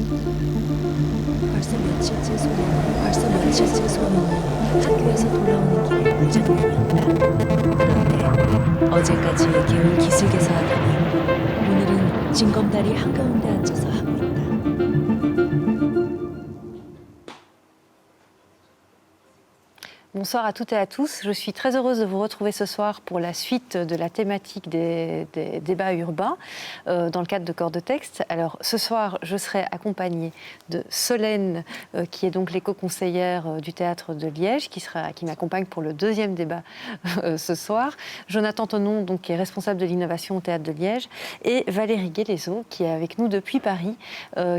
벌써 며칠째 소년이 학교에서 돌아오는 길에 무전경이었다. 그런데 어제까지 개운 기슭에서 하더니 오늘은 징검다리 한가운데 앉아서 하고 있다. Bonsoir à toutes et à tous. Je suis très heureuse de vous retrouver ce soir pour la suite de la thématique des débats urbains dans le cadre de Corps de Texte. Alors ce soir, je serai accompagnée de Solène, qui est donc l'éco-conseillère du Théâtre de Liège, qui m'accompagne pour le deuxième débat ce soir. Jonathan Tonon, donc, qui est responsable de l'innovation au Théâtre de Liège, et Valérie Guélézo, qui est avec nous depuis Paris,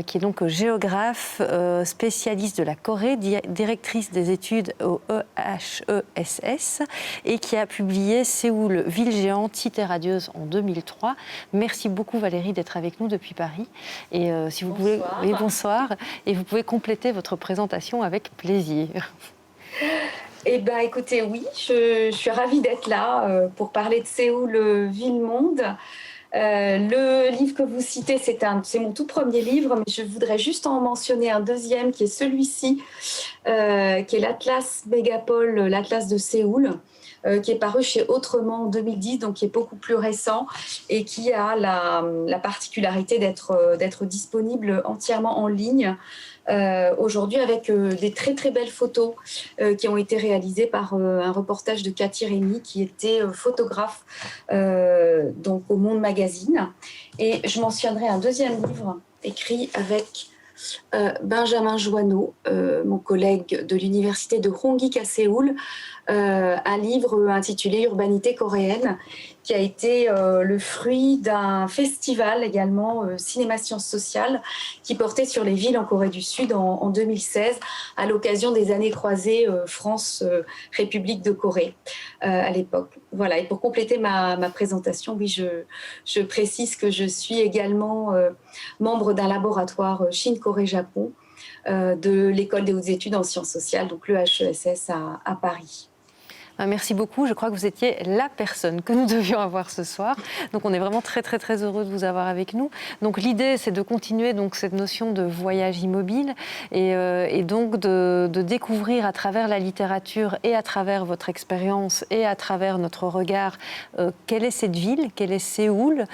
qui est donc géographe, spécialiste de la Corée, directrice des études au HESS et qui a publié Séoul, ville géante, cité radieuse en 2003. Merci beaucoup Valérie d'être avec nous depuis Paris. Et si vous pouvez, oui, bonsoir. Et vous pouvez compléter votre présentation avec plaisir. Eh bien, écoutez, oui, je suis ravie d'être là pour parler de Séoul, ville-monde. Le livre que vous citez, c'est mon tout premier livre, mais je voudrais juste en mentionner un deuxième qui est celui-ci, qui est l'Atlas Mégapole, l'Atlas de Séoul, qui est paru chez Autrement en 2010, donc qui est beaucoup plus récent et qui a la particularité d'être disponible entièrement en ligne aujourd'hui avec des très très belles photos qui ont été réalisées par un reportage de Cathy Rémy qui était photographe donc au Monde Magazine. Et je mentionnerai un deuxième livre écrit avec Benjamin Joanneau, mon collègue de l'université de Hongik à Séoul, un livre intitulé Urbanité coréenne, qui a été le fruit d'un festival également Cinéma Sciences Sociales qui portait sur les villes en Corée du Sud en 2016 à l'occasion des années croisées France-République de Corée à l'époque. Voilà, et pour compléter ma présentation, oui, je précise que je suis également membre d'un laboratoire Chine-Corée-Japon de l'École des hautes études en sciences sociales, donc le HESS à Paris. Merci beaucoup. Je crois que vous étiez la personne que nous devions avoir ce soir. Donc, on est vraiment très, très, très heureux de vous avoir avec nous. Donc, l'idée, c'est de continuer donc, cette notion de voyage immobile et donc de découvrir à travers la littérature et à travers votre expérience et à travers notre regard quelle est cette ville, quelle est Séoul,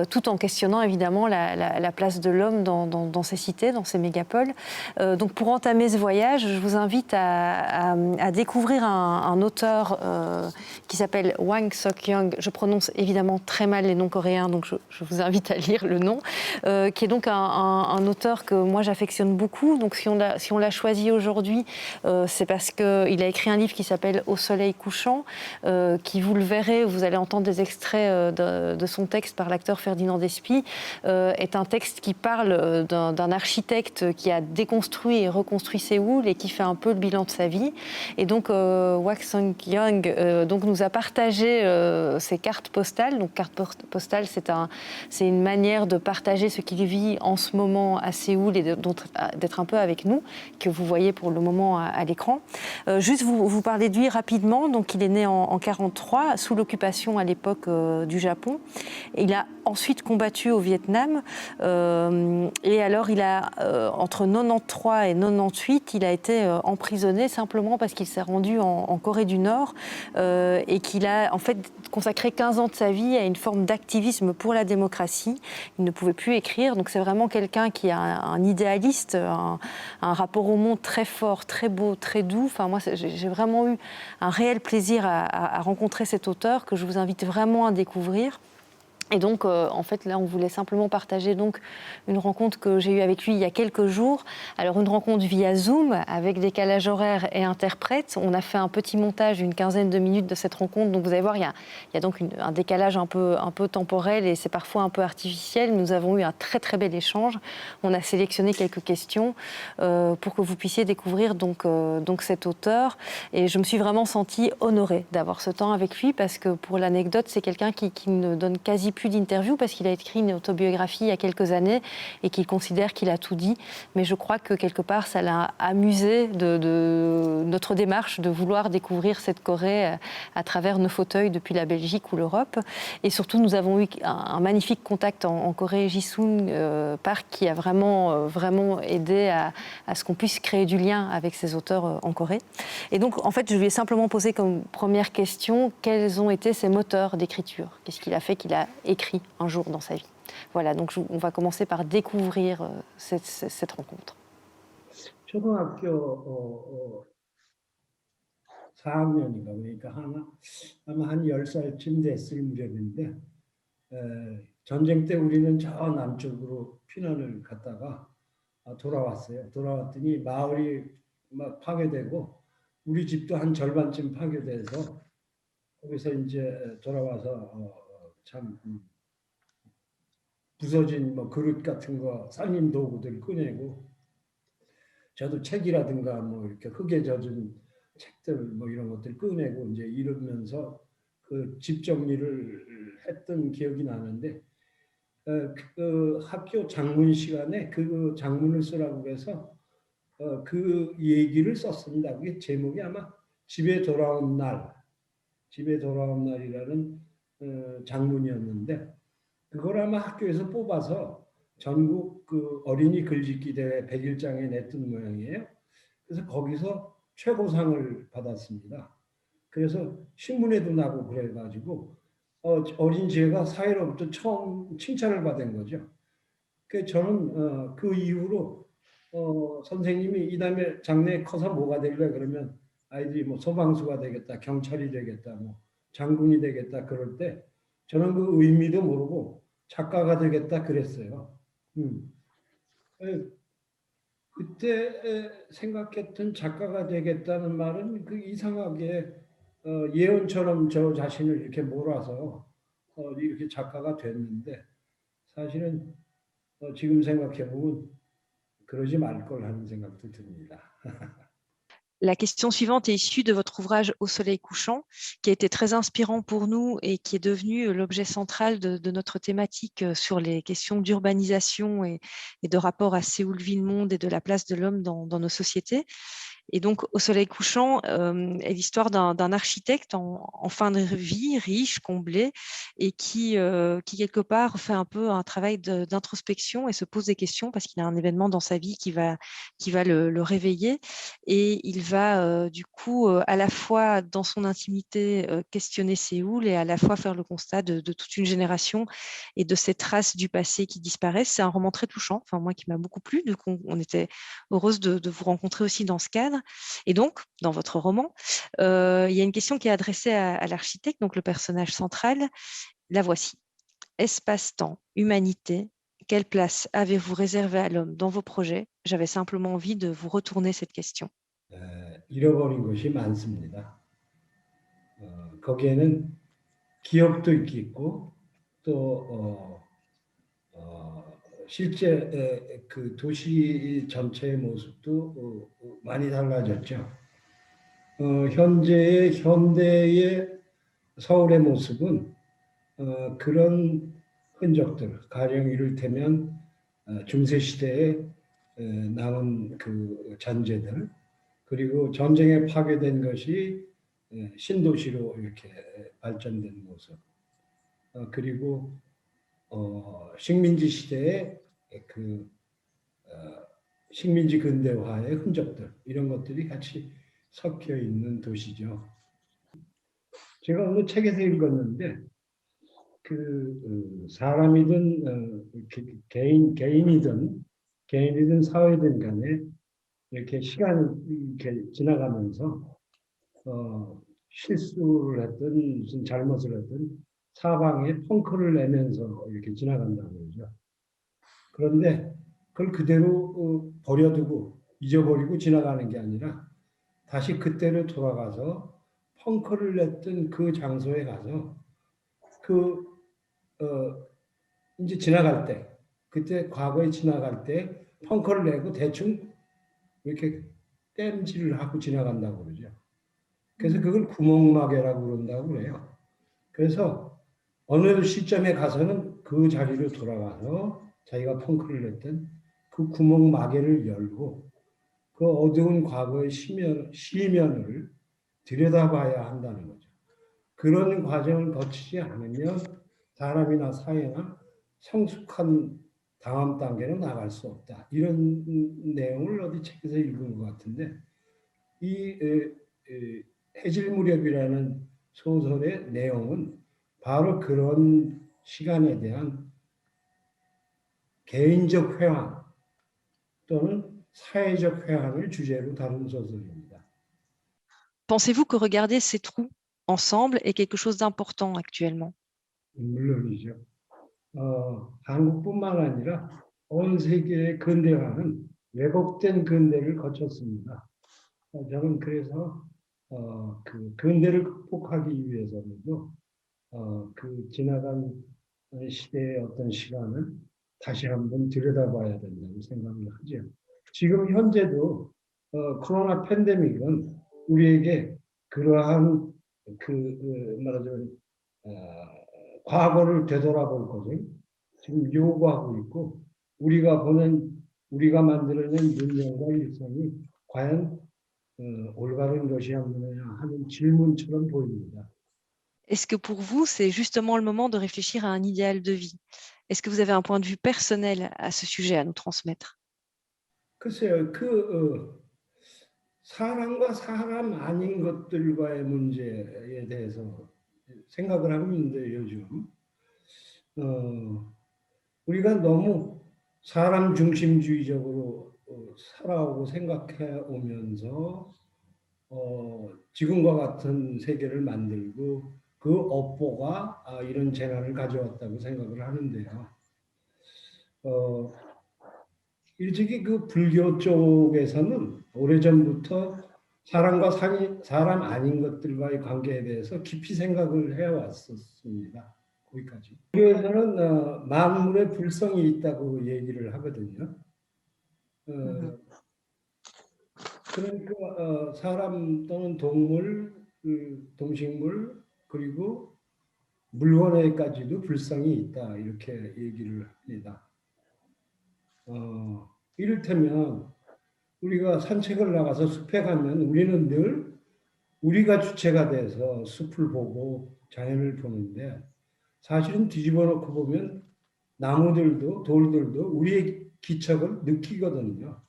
tout en questionnant évidemment la place de l'homme dans ces cités, dans ces mégapoles. Donc, pour entamer ce voyage, je vous invite à découvrir un auteur qui s'appelle Hwang Sok-young. Je prononce évidemment très mal les noms coréens, donc je vous invite à lire le nom, qui est donc un auteur que moi j'affectionne beaucoup. Donc si on l'a choisi aujourd'hui, c'est parce qu'il a écrit un livre qui s'appelle Au soleil couchant, qui, vous le verrez, vous allez entendre des extraits de son texte par l'acteur Ferdinand Despy, est un texte qui parle d'un architecte qui a déconstruit et reconstruit Séoul et qui fait un peu le bilan de sa vie. Et donc Hwang Sok-young donc nous a partagé ces cartes postales. Donc carte postale, c'est une manière de partager ce qu'il vit en ce moment à Séoul et d'être un peu avec nous, que vous voyez pour le moment à l'écran. Juste vous parler de lui rapidement. Donc il est né en 1943 sous l'occupation à l'époque du Japon. Il a ensuite combattu au Vietnam et alors il a entre 93 et 98, il a été emprisonné simplement parce qu'il s'est rendu en Corée du Nord et qu'il a en fait consacré 15 ans de sa vie à une forme d'activisme pour la démocratie. Il ne pouvait plus écrire, donc c'est vraiment quelqu'un qui a un idéaliste, un rapport au monde très fort, très beau, très doux. Enfin, moi, j'ai vraiment eu un réel plaisir à rencontrer cet auteur que je vous invite vraiment à découvrir. Et donc, en fait, là, on voulait simplement partager donc une rencontre que j'ai eue avec lui il y a quelques jours. Alors, une rencontre via Zoom, avec décalage horaire et interprète. On a fait un petit montage d'une quinzaine de minutes de cette rencontre. Donc, vous allez voir, il y a donc un décalage un peu temporel et c'est parfois un peu artificiel. Nous avons eu un très, très bel échange. On a sélectionné quelques questions pour que vous puissiez découvrir donc cet auteur. Et je me suis vraiment sentie honorée d'avoir ce temps avec lui parce que, pour l'anecdote, c'est quelqu'un qui ne donne quasi quasi plus d'interviews parce qu'il a écrit une autobiographie il y a quelques années et qu'il considère qu'il a tout dit. Mais je crois que quelque part, ça l'a amusé de notre démarche de vouloir découvrir cette Corée à travers nos fauteuils depuis la Belgique ou l'Europe. Et surtout, nous avons eu un magnifique contact en Corée, Jisung Park, qui a vraiment aidé à ce qu'on puisse créer du lien avec ces auteurs en Corée. Et donc, en fait, je lui ai simplement posé comme première question quels ont été ses moteurs d'écriture. Qu'est-ce qu'il a fait qu'il a écrit un jour dans sa vie. Voilà, donc on va commencer par découvrir cette rencontre. 초등학교 4학년인가 그러니까 아마 한 10살쯤 됐을 무렵인데 전쟁 때 우리는 저 남쪽으로 피난을 갔다가 돌아왔어요. 돌아왔더니 마을이 막 파괴되고 우리 집도 한 절반쯤 파괴돼서 거기서 이제 돌아와서 참 부서진 뭐 그릇 같은 거 살림 도구들 꺼내고 저도 책이라든가 뭐 이렇게 흙에 젖은 책들 뭐 이런 것들 꺼내고 이제 이러면서 그 집 정리를 했던 기억이 나는데 그 학교 장문 시간에 그 장문을 쓰라고 해서 그 얘기를 썼습니다. 그게 제목이 아마 집에 돌아온 날이라는 장문이었는데 그걸 아마 학교에서 뽑아서 전국 그 어린이 글짓기 대회 100일장에 냈던 모양이에요. 그래서 거기서 최고상을 받았습니다. 그래서 신문에도 나고 그래가지고 어린 제가 사회로부터 처음 칭찬을 받은 거죠. 그래서 저는 그 이후로 선생님이 이 다음에 장래 커서 뭐가 될래 그러면 아이들이 뭐 소방수가 되겠다, 경찰이 되겠다, 뭐 장군이 되겠다 그럴 때 저는 그 의미도 모르고 작가가 되겠다 그랬어요. 그때 생각했던 작가가 되겠다는 말은 그 이상하게 예언처럼 저 자신을 이렇게 몰아서 이렇게 작가가 됐는데 사실은 지금 생각해보면 그러지 말 걸 하는 생각도 듭니다. La question suivante est issue de votre ouvrage Au soleil couchant, qui a été très inspirant pour nous et qui est devenu l'objet central de notre thématique sur les questions d'urbanisation et de rapport à Séoul, ville-monde et de la place de l'homme dans nos sociétés. Et donc, Au soleil couchant est l'histoire d'un architecte en fin de vie, riche, comblé, et qui quelque part fait un peu un travail d'introspection et se pose des questions parce qu'il a un événement dans sa vie qui va le réveiller. Et il va du coup à la fois dans son intimité questionner Séoul et à la fois faire le constat de toute une génération et de ces traces du passé qui disparaissent. C'est un roman très touchant, enfin moi qui m'a beaucoup plu, donc on était heureuse de vous rencontrer aussi dans ce cadre. Et donc, dans votre roman, il y a une question qui est adressée à l'architecte, donc le personnage central. La voici. Espace-temps, humanité, quelle place avez-vous réservée à l'homme dans vos projets? J'avais simplement envie de vous retourner cette question. 잃어버린 것이 많습니다. 거기에는 기억도 있겠고 또 실제 그 도시 전체의 모습도 많이 달라졌죠. 현대의 서울의 모습은 그런 흔적들, 가령 이를테면 중세 시대에 남은 그 잔재들, 그리고 전쟁에 파괴된 것이 신도시로 이렇게 발전된 모습, 그리고 식민지 시대의 그 식민지 근대화의 흔적들 이런 것들이 같이 섞여 있는 도시죠. 제가 어느 책에서 읽었는데 그 사람이든 개인이든 사회든 간에 이렇게 시간이 이렇게 지나가면서 실수를 했든 무슨 잘못을 했든 사방에 펑크를 내면서 이렇게 지나간다고 그러죠. 그런데 그걸 그대로 버려두고 잊어버리고 지나가는 게 아니라 다시 그때로 돌아가서 펑크를 냈던 그 장소에 가서 이제 지나갈 때 그때 과거에 지나갈 때 펑크를 내고 대충 이렇게 땜질을 하고 지나간다고 그러죠. 그래서 그걸 구멍마개라고 그런다고 그래요. 그래서 어느 시점에 가서는 그 자리로 돌아가서 자기가 펑크를 냈던 그 구멍 마개를 열고 그 어두운 과거의 시면을 들여다봐야 한다는 거죠. 그런 과정을 거치지 않으면 사람이나 사회나 성숙한 다음 단계로 나갈 수 없다. 이런 내용을 어디 책에서 읽은 것 같은데 이 해질 무렵이라는 소설의 내용은 바로 그런 시간에 대한 개인적 회한 또는 사회적 회한을 주제로 다룬 소설입니다. Pensez-vous que regarder ces trous ensemble est quelque chose d'important actuellement? 물론이죠. 한국뿐만 아니라 온 세계의 근대화는 왜곡된 근대를 거쳤습니다. 저는 그래서 그 근대를 극복하기 위해서는요, 그 지나간 시대의 어떤 시간을 다시 한번 들여다봐야 된다고 생각을 하죠. 지금 현재도 코로나 팬데믹은 우리에게 그러한 말하자면 과거를 되돌아볼 것을 지금 요구하고 있고 우리가 만들어낸 문명과 일상이 과연 올바른 것이었느냐 하는 질문처럼 보입니다. Est-ce que pour vous, c'est justement le moment de réfléchir à un idéal de vie? Est-ce que vous avez un point de vue personnel à ce sujet à nous transmettre? 글쎄요, 사람과 사람 아닌 것들과의 문제에 대해서 생각을 하고 있는데 요즘 우리가 너무 사람 중심주의적으로 살아오고 생각해 오면서 지금과 같은 세계를 만들고 그 업보가 이런 재난을 가져왔다고 생각을 하는데요. 일찍이 그 불교 쪽에서는 오래전부터 사람 아닌 것들과의 관계에 대해서 깊이 생각을 해왔었습니다. 거기까지. 불교에서는 만물의 불성이 있다고 얘기를 하거든요. Mhm. 그러니까 사람 또는 동물, 동식물 그리고 물건에까지도 불성이 있다 이렇게 얘기를 합니다. 이를테면 우리가 산책을 나가서 숲에 가면 우리는 늘 우리가 주체가 돼서 숲을 보고 자연을 보는데 사실은 뒤집어 놓고 보면 나무들도 돌들도 우리의 기척을 느끼거든요.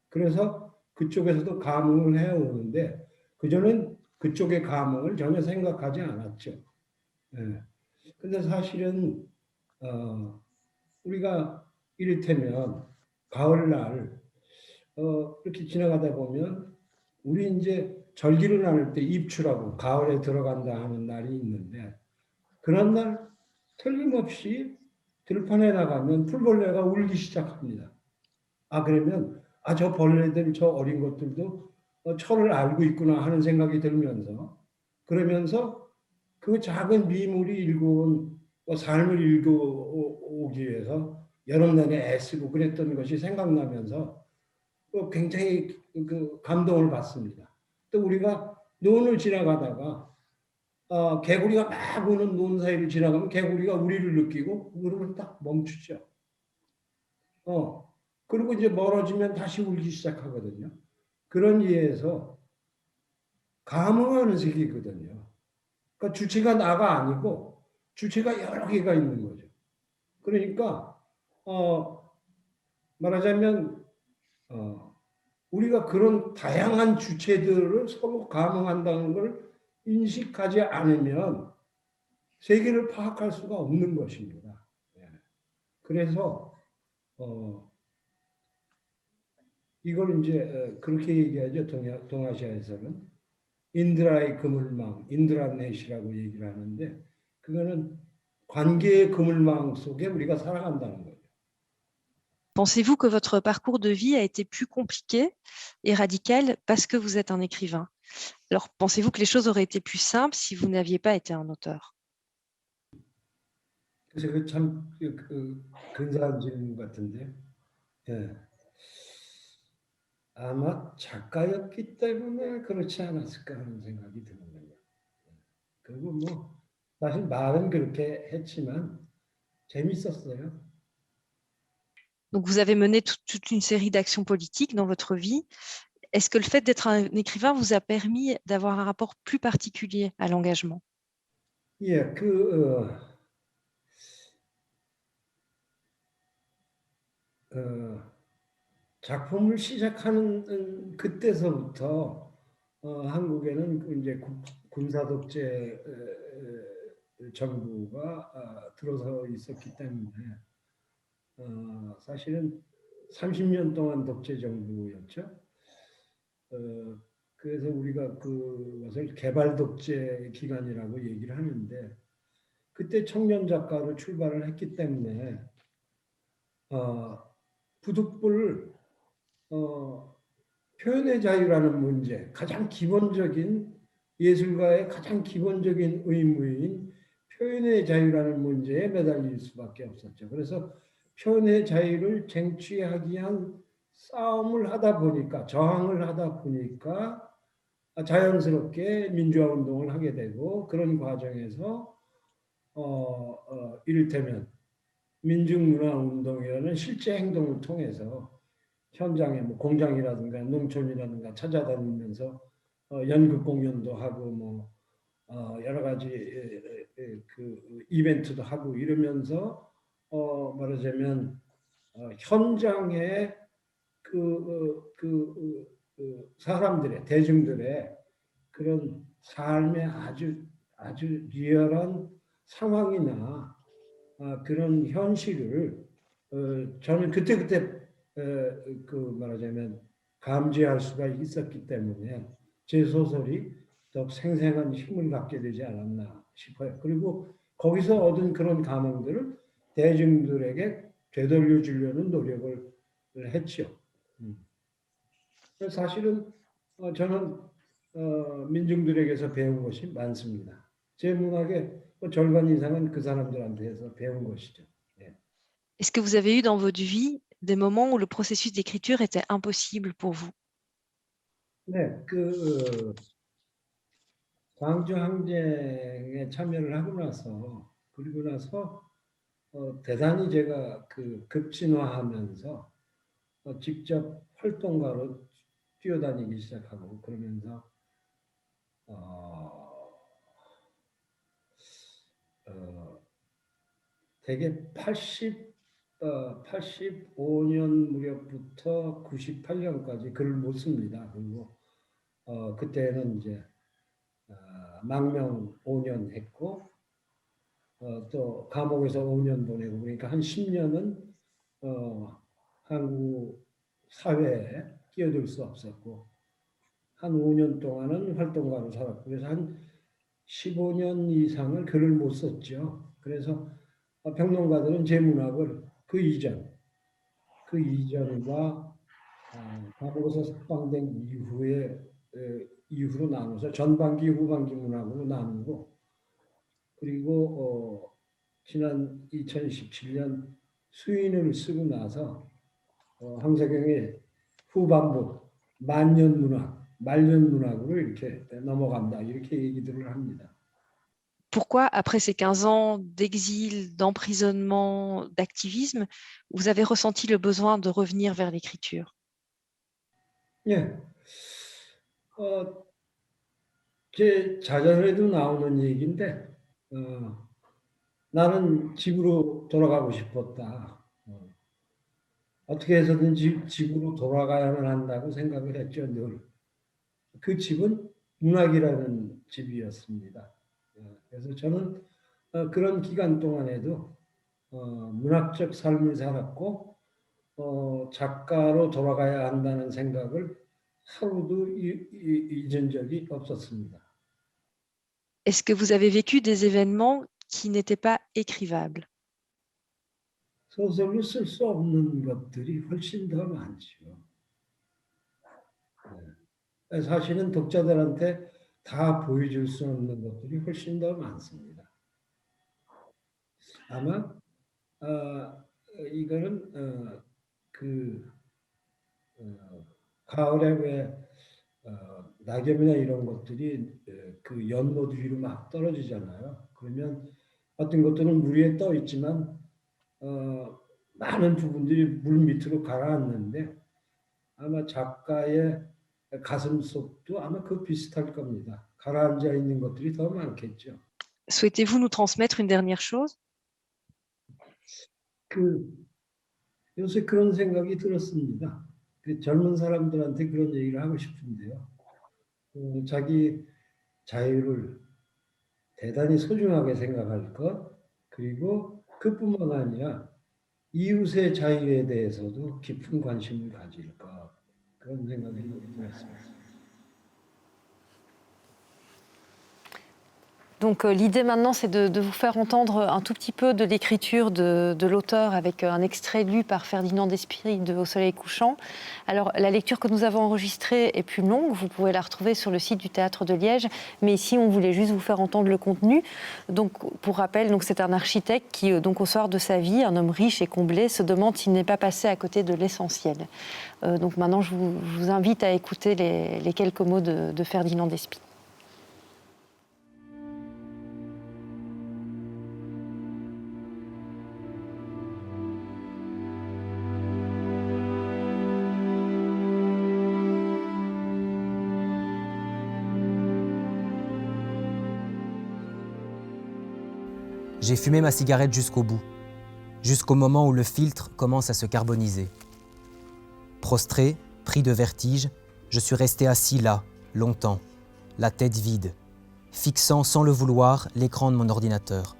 그래서 그쪽에서도 감흥을 해오는데 그전엔 그쪽의 감흥을 전혀 생각하지 않았죠. 예. 근데 사실은 우리가 이를테면 가을날 이렇게 지나가다 보면 우리 이제 절기를 나눌 때 입추라고 가을에 들어간다 하는 날이 있는데 그런 날 틀림없이 들판에 나가면 풀벌레가 울기 시작합니다. 그러면 저 벌레들 저 어린 것들도 철을 알고 있구나 하는 생각이 그러면서 그 작은 미물이 일궈온 삶을 일궈오기 위해서 여름 내내 애쓰고 그랬던 것이 생각나면서 굉장히 그 감동을 받습니다. 또 우리가 논을 지나가다가 개구리가 막 우는 논 사이를 지나가면 개구리가 우리를 느끼고 그러면 딱 멈추죠. 그리고 이제 멀어지면 다시 울기 시작하거든요. 그런 이해에서 감흥하는 세계거든요. 그러니까 주체가 나가 아니고 주체가 여러 개가 있는 거죠. 그러니까 말하자면 우리가 그런 다양한 주체들을 서로 감흥한다는 걸 인식하지 않으면 세계를 파악할 수가 없는 것입니다. 그래서 이걸 이제 그렇게 얘기하죠. 동아시아에서는 인드라의 그물망, 인드라넷이라고 얘기를 하는데 그거는 관계의 그물망 속에 우리가 살아간다는 거죠. Pensez-vous que votre parcours de vie a été plus compliqué et radical parce que vous êtes un écrivain? Alors, pensez-vous que les choses auraient été plus simples si vous n'aviez pas été un auteur? 그래서 참 근사한 질문 같은데, 예. 아마 작가였기 때문에 그렇지 않았을까 하는 생각이 드는 거예요. 그리고 뭐 사실 말은 그렇게 했지만 재밌었어요. Donc vous avez mené toute une série d'actions politiques dans votre vie. Est-ce que le fait d'être un écrivain vous a permis d'avoir un rapport plus particulier à l'engagement? 예, 작품을 시작하는 그때서부터 한국에는 그 이제 군사 독재 정부가 들어서 있었기 때문에 사실은 30년 동안 독재 정부였죠. 그래서 우리가 그것을 개발 독재 기간이라고 얘기를 하는데 그때 청년 작가로 출발을 했기 때문에 부득불 표현의 자유라는 문제, 가장 기본적인 예술가의 가장 기본적인 의무인 표현의 자유라는 문제에 매달릴 수밖에 없었죠. 그래서 표현의 자유를 쟁취하기 위한 싸움을 하다 보니까 저항을 하다 보니까 자연스럽게 민주화 운동을 하게 되고 그런 과정에서 이를테면 민중문화운동이라는 실제 행동을 통해서 현장에 뭐 공장이라든가 농촌이라든가 찾아다니면서 연극 공연도 하고 뭐 여러 가지 그 이벤트도 하고 이러면서 말하자면 현장에 사람들의 대중들의 그런 삶의 아주 리얼한 상황이나 그런 현실을 저는 그때그때 말하자면 감지할 수가 있었기 때문에 제 소설이 더 생생한 힘을 갖게 되지 않았나 싶어요. 그리고 거기서 얻은 그런 감흥들을 대중들에게 되돌려 주려는 노력을 했죠. 사실은 저는 민중들에게서 배운 것이 많습니다. 제 문학의 절반 이상은 그 사람들한테서 배운 것이죠. 예. Est-ce que vous avez eu dans votre vie des moments où le processus d'écriture était impossible pour vous? 네, 광주 항쟁에 참여를 하고 나서 그리고 나서 대단히 제가 급진화하면서 직접 활동가로 뛰어다니기 시작하고 그러면서 어, 어, 대개 85년 무렵부터 98년까지 글을 못 씁니다. 그리고 그때는 이제 망명 5년 했고 또 감옥에서 5년 보내고 그러니까 한 10년은 한국 사회에 끼어들 수 없었고 한 5년 동안은 활동가로 살았고 그래서 한 15년 이상을 글을 못 썼죠. 그래서 평론가들은 제 문학을 그 이전과 감옥에서 석방된 이후로 나눠서 전반기, 후반기 문학으로 나누고 그리고 지난 2017년 수인을 쓰고 나서 황석영의 후반부 말년 문학으로 이렇게 넘어간다 이렇게 얘기들을 합니다. Pourquoi, après ces 15 ans d'exil, d'emprisonnement, d'activisme, vous avez ressenti le besoin de revenir vers l'écriture? 예, 제 자전에도 나오는 얘기인데 나는 집으로 돌아가고 싶었다. 어떻게 해서든지 집으로 돌아가야만 한다고 생각을 했죠, 늘. 그 집은 문학이라는 집이었습니다. 그래서 저는 그런 기간 동안에도 문학적 삶을 살았고 작가로 돌아가야 한다는 생각을 하루도 잊은 적이 없었습니다. Est-ce que vous avez vécu des événements qui n'étaient pas écrivables? 소설로 쓸 수 없는 것들이 훨씬 더 많죠. 사실은 독자들한테 다 보여줄 수 없는 것들이 훨씬 더 많습니다. 아마 이거는 가을에 왜 낙엽이나 이런 것들이 그 연못 위로 막 떨어지잖아요. 그러면 어떤 것들은 물 위에 떠 있지만 많은 부분들이 물 밑으로 가라앉는데 아마 작가의 가슴 속도 아마 그 비슷할 겁니다. 가라앉아 있는 것들이 더 많겠죠. Souhaitez-vous nous transmettre une dernière chose? 그 요새 그런 생각이 들었습니다. 그 젊은 사람들한테 그런 얘기를 하고 싶은데요. 자기 자유를 대단히 소중하게 생각할 것, 그리고 그뿐만 아니라 이웃의 자유에 대해서도 깊은 관심을 가질 것, 그런 생각이 들었습니다. Donc l'idée maintenant, c'est de vous faire entendre un tout petit peu de l'écriture de l'auteur avec un extrait lu par Ferdinand d'Espierie de Au soleil couchant. Alors la lecture que nous avons enregistrée est plus longue, vous pouvez la retrouver sur le site du Théâtre de Liège, mais ici on voulait juste vous faire entendre le contenu. Donc pour rappel, donc, c'est un architecte qui, donc, au soir de sa vie, un homme riche et comblé, se demande s'il n'est pas passé à côté de l'essentiel. Donc maintenant je vous invite à écouter les quelques mots de Ferdinand d'Espierie. J'ai fumé ma cigarette jusqu'au bout, jusqu'au moment où le filtre commence à se carboniser. Prostré, pris de vertige, je suis resté assis là, longtemps, la tête vide, fixant sans le vouloir l'écran de mon ordinateur.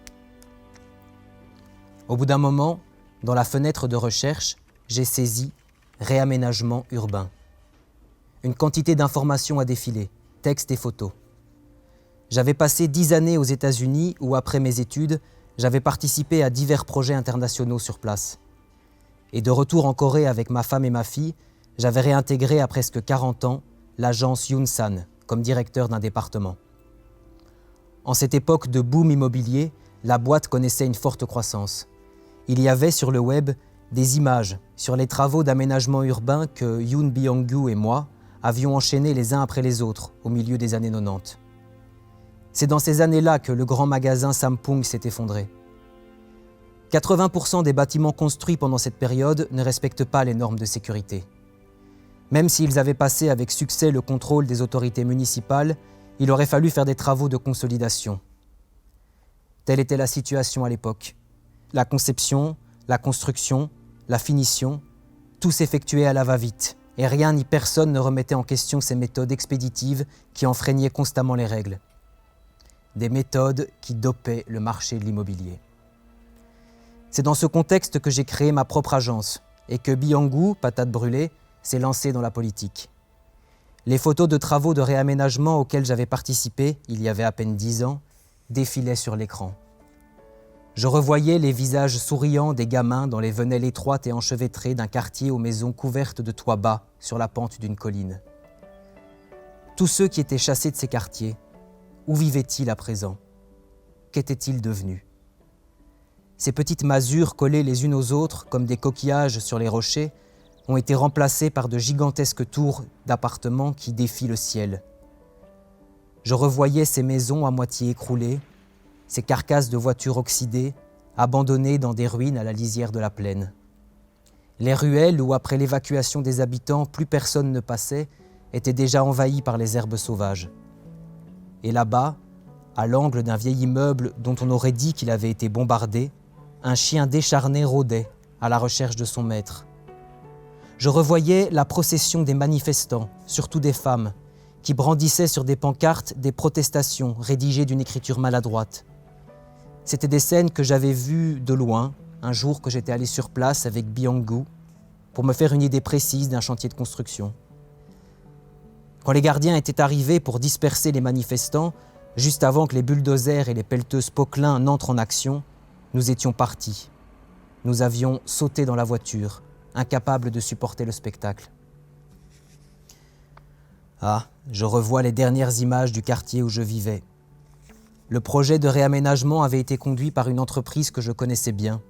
Au bout d'un moment, dans la fenêtre de recherche, j'ai saisi « réaménagement urbain ». Une quantité d'informations a défilé, textes et photos. J'avais passé 10 années aux États-Unis où, après mes études, j'avais participé à divers projets internationaux sur place. Et de retour en Corée avec ma femme et ma fille, j'avais réintégré à presque 40 ans l'agence Yunsan comme directeur d'un département. En cette époque de boom immobilier, la boîte connaissait une forte croissance. Il y avait sur le web des images sur les travaux d'aménagement urbain que Yoon Byung-gu et moi avions enchaînés les uns après les autres au milieu des années 90. C'est dans ces années-là que le grand magasin Sampoong s'est effondré. 80% des bâtiments construits pendant cette période ne respectent pas les normes de sécurité. Même s'ils avaient passé avec succès le contrôle des autorités municipales, il aurait fallu faire des travaux de consolidation. Telle était la situation à l'époque. La conception, la construction, la finition, tout s'effectuait à la va-vite, et rien ni personne ne remettait en question ces méthodes expéditives qui enfreignaient constamment les règles. Des méthodes qui dopaient le marché de l'immobilier. C'est dans ce contexte que j'ai créé ma propre agence et que Byung-gu, patate brûlée, s'est lancé dans la politique. Les photos de travaux de réaménagement auxquels j'avais participé, il y avait à peine 10 ans, défilaient sur l'écran. Je revoyais les visages souriants des gamins dans les venelles étroites et enchevêtrées d'un quartier aux maisons couvertes de toits bas sur la pente d'une colline. Tous ceux qui étaient chassés de ces quartiers, où vivaient-ils à présent? Qu'étaient-ils devenus? Ces petites masures collées les unes aux autres comme des coquillages sur les rochers ont été remplacées par de gigantesques tours d'appartements qui défient le ciel. Je revoyais ces maisons à moitié écroulées, ces carcasses de voitures oxydées, abandonnées dans des ruines à la lisière de la plaine. Les ruelles où, après l'évacuation des habitants, plus personne ne passait, étaient déjà envahies par les herbes sauvages. Et là-bas, à l'angle d'un vieil immeuble dont on aurait dit qu'il avait été bombardé, un chien décharné rôdait à la recherche de son maître. Je revoyais la procession des manifestants, surtout des femmes, qui brandissaient sur des pancartes des protestations rédigées d'une écriture maladroite. C'étaient des scènes que j'avais vues de loin, un jour que j'étais allé sur place avec Byung-gu, pour me faire une idée précise d'un chantier de construction. Quand les gardiens étaient arrivés pour disperser les manifestants, juste avant que les bulldozers et les pelleteuses Poquelin n'entrent en action, nous étions partis. Nous avions sauté dans la voiture, incapables de supporter le spectacle. Ah, je revois les dernières images du quartier où je vivais. Le projet de réaménagement avait été conduit par une entreprise que je connaissais bien.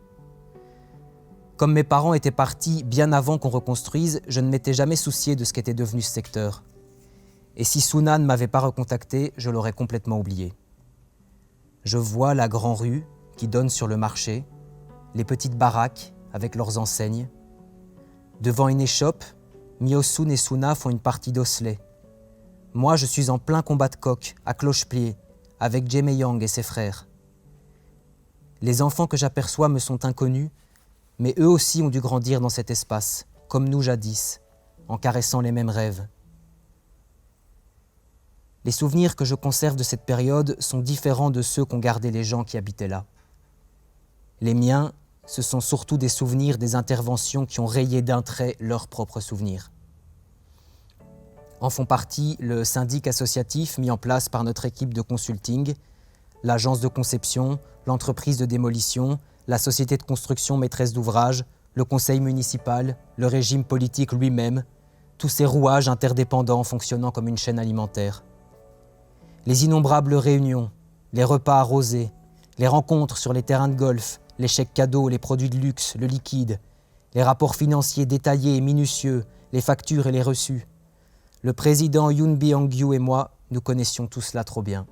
Comme mes parents étaient partis bien avant qu'on reconstruise, je ne m'étais jamais soucié de ce qu'était devenu ce secteur. Et si Suna ne m'avait pas recontacté, je l'aurais complètement oublié. Je vois la grande rue qui donne sur le marché, les petites baraques avec leurs enseignes. Devant une échoppe, Myosun et Suna font une partie d'osselet. Moi, je suis en plein combat de coq, à cloche-pied, avec Jae-Yang et ses frères. Les enfants que j'aperçois me sont inconnus, mais eux aussi ont dû grandir dans cet espace, comme nous jadis, en caressant les mêmes rêves. Les souvenirs que je conserve de cette période sont différents de ceux qu'ont gardés les gens qui habitaient là. Les miens, ce sont surtout des souvenirs des interventions qui ont rayé d'un trait leurs propres souvenirs. En font partie le syndic associatif mis en place par notre équipe de consulting, l'agence de conception, l'entreprise de démolition, la société de construction maîtresse d'ouvrage, le conseil municipal, le régime politique lui-même, tous ces rouages interdépendants fonctionnant comme une chaîne alimentaire. Les innombrables réunions, les repas arrosés, les rencontres sur les terrains de golf, les chèques cadeaux, les produits de luxe, le liquide, les rapports financiers détaillés et minutieux, les factures et les reçus. Le président Yoon Byung-gyu et moi, nous connaissions tout cela trop bien.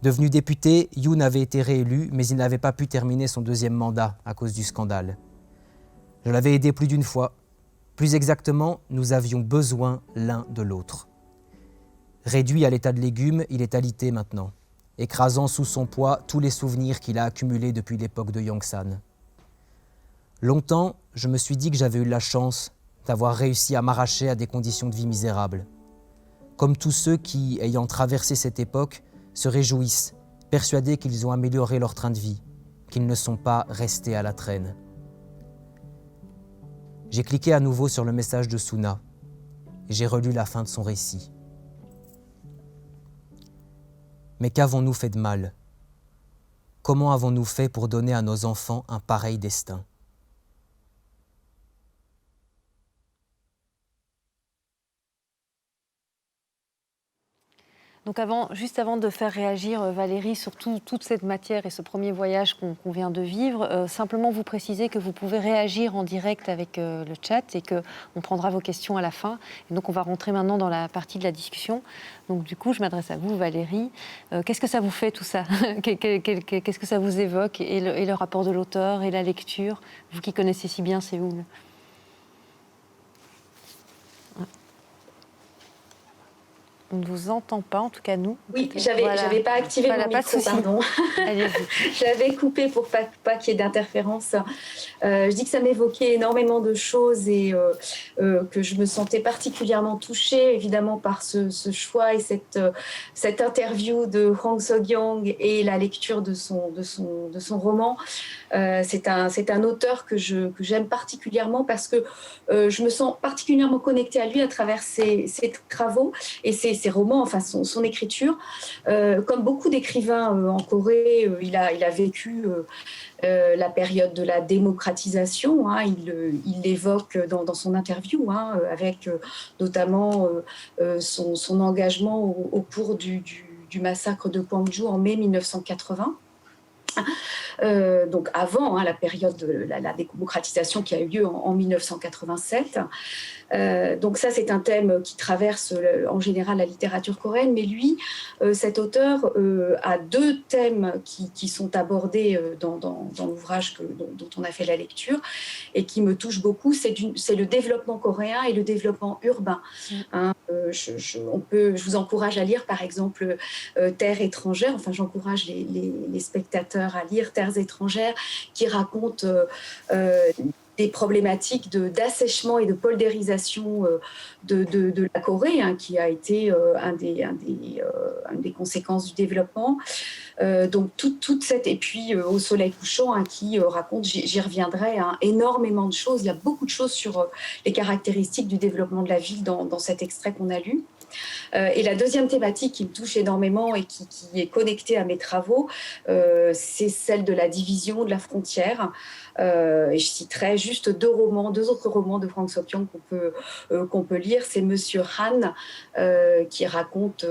Devenu député, Yoon avait été réélu, mais il n'avait pas pu terminer son deuxième mandat à cause du scandale. Je l'avais aidé plus d'une fois. Plus exactement, nous avions besoin l'un de l'autre. Réduit à l'état de légume, il est alité maintenant, écrasant sous son poids tous les souvenirs qu'il a accumulés depuis l'époque de Yongsan. Longtemps, je me suis dit que j'avais eu la chance d'avoir réussi à m'arracher à des conditions de vie misérables. Comme tous ceux qui, ayant traversé cette époque, se réjouissent, persuadés qu'ils ont amélioré leur train de vie, qu'ils ne sont pas restés à la traîne. J'ai cliqué à nouveau sur le message de Suna et j'ai relu la fin de son récit. Mais qu'avons-nous fait de mal? Comment avons-nous fait pour donner à nos enfants un pareil destin? Donc juste avant de faire réagir Valérie sur toute cette matière et ce premier voyage qu'on vient de vivre, simplement vous préciser que vous pouvez réagir en direct avec le chat et qu'on prendra vos questions à la fin. Et donc on va rentrer maintenant dans la partie de la discussion. Donc du coup, je m'adresse à vous Valérie. Qu'est-ce que ça vous fait tout ça? Qu'est-ce que ça vous évoque et le rapport de l'auteur et la lecture, vous qui connaissez si bien Séoul? On ne vous entend pas, en tout cas nous. Oui, j'avais pas activé mon micro, pardon. J'avais coupé pour pas qu'il y ait d'interférence. Je dis que ça m'évoquait énormément de choses et que je me sentais particulièrement touchée, évidemment, par ce choix et cette interview de Hwang So-kyung et la lecture de son roman. C'est un auteur que j'aime particulièrement parce que je me sens particulièrement connectée à lui à travers ses travaux et ses romans, enfin son écriture. Comme beaucoup d'écrivains en Corée, il a vécu la période de la démocratisation. Hein, il l'évoque dans son interview, hein, avec notamment son engagement au cours du massacre de Gwangju en mai 1980. Donc avant la période de la démocratisation qui a eu lieu en 1987. Donc ça, c'est un thème qui traverse en général la littérature coréenne, mais lui, cet auteur, a deux thèmes qui sont abordés dans l'ouvrage dont on a fait la lecture et qui me touchent beaucoup. C'est le développement coréen et le développement urbain. Hein, je vous encourage à lire, par exemple, Terre étrangère. Enfin, j'encourage les spectateurs à lire Terres étrangères, qui raconte des problématiques d'assèchement et de poldérisation de la Corée, hein, qui a été une des conséquences du développement. Donc toute cette, et puis Au soleil couchant, hein, qui raconte, j'y reviendrai, hein, énormément de choses. Il y a beaucoup de choses sur les caractéristiques du développement de la ville dans cet extrait qu'on a lu. Et la deuxième thématique qui me touche énormément et qui est connectée à mes travaux, c'est celle de la division de la frontière. Et je citerai juste deux autres romans de Hwang So-kyung qu'on peut lire. C'est Monsieur Han, qui raconte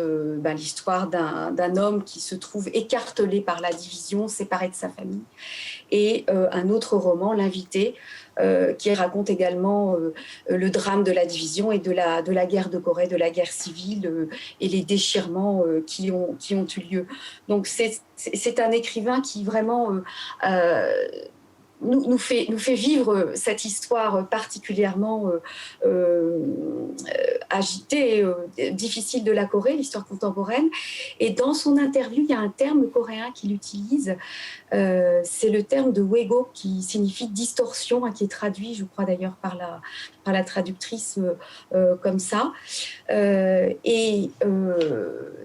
l'histoire d'un homme qui se trouve écartelé par la division, séparé de sa famille. Et un autre roman, L'invité, qui raconte également le drame de la division et de la guerre de Corée, de la guerre civile et les déchirements qui ont eu lieu. Donc c'est un écrivain qui vraiment nous fait vivre cette histoire particulièrement agitée, difficile de la Corée, l'histoire contemporaine. Et dans son interview, il y a un terme coréen qu'il utilise, c'est le terme de wego, qui signifie distorsion, qui est traduit, je crois d'ailleurs par la traductrice comme ça.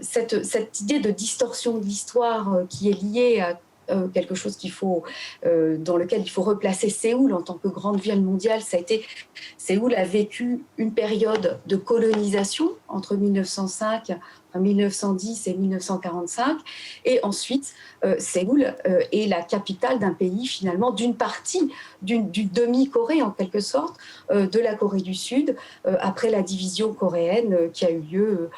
Cette idée de distorsion de l'histoire qui est liée à quelque chose dans lequel il faut replacer Séoul en tant que grande ville mondiale. Séoul a vécu une période de colonisation entre 1910 et 1945, et ensuite Séoul est la capitale d'un pays, finalement, d'une partie du demi-Corée en quelque sorte, de la Corée du Sud, après la division coréenne qui a eu lieu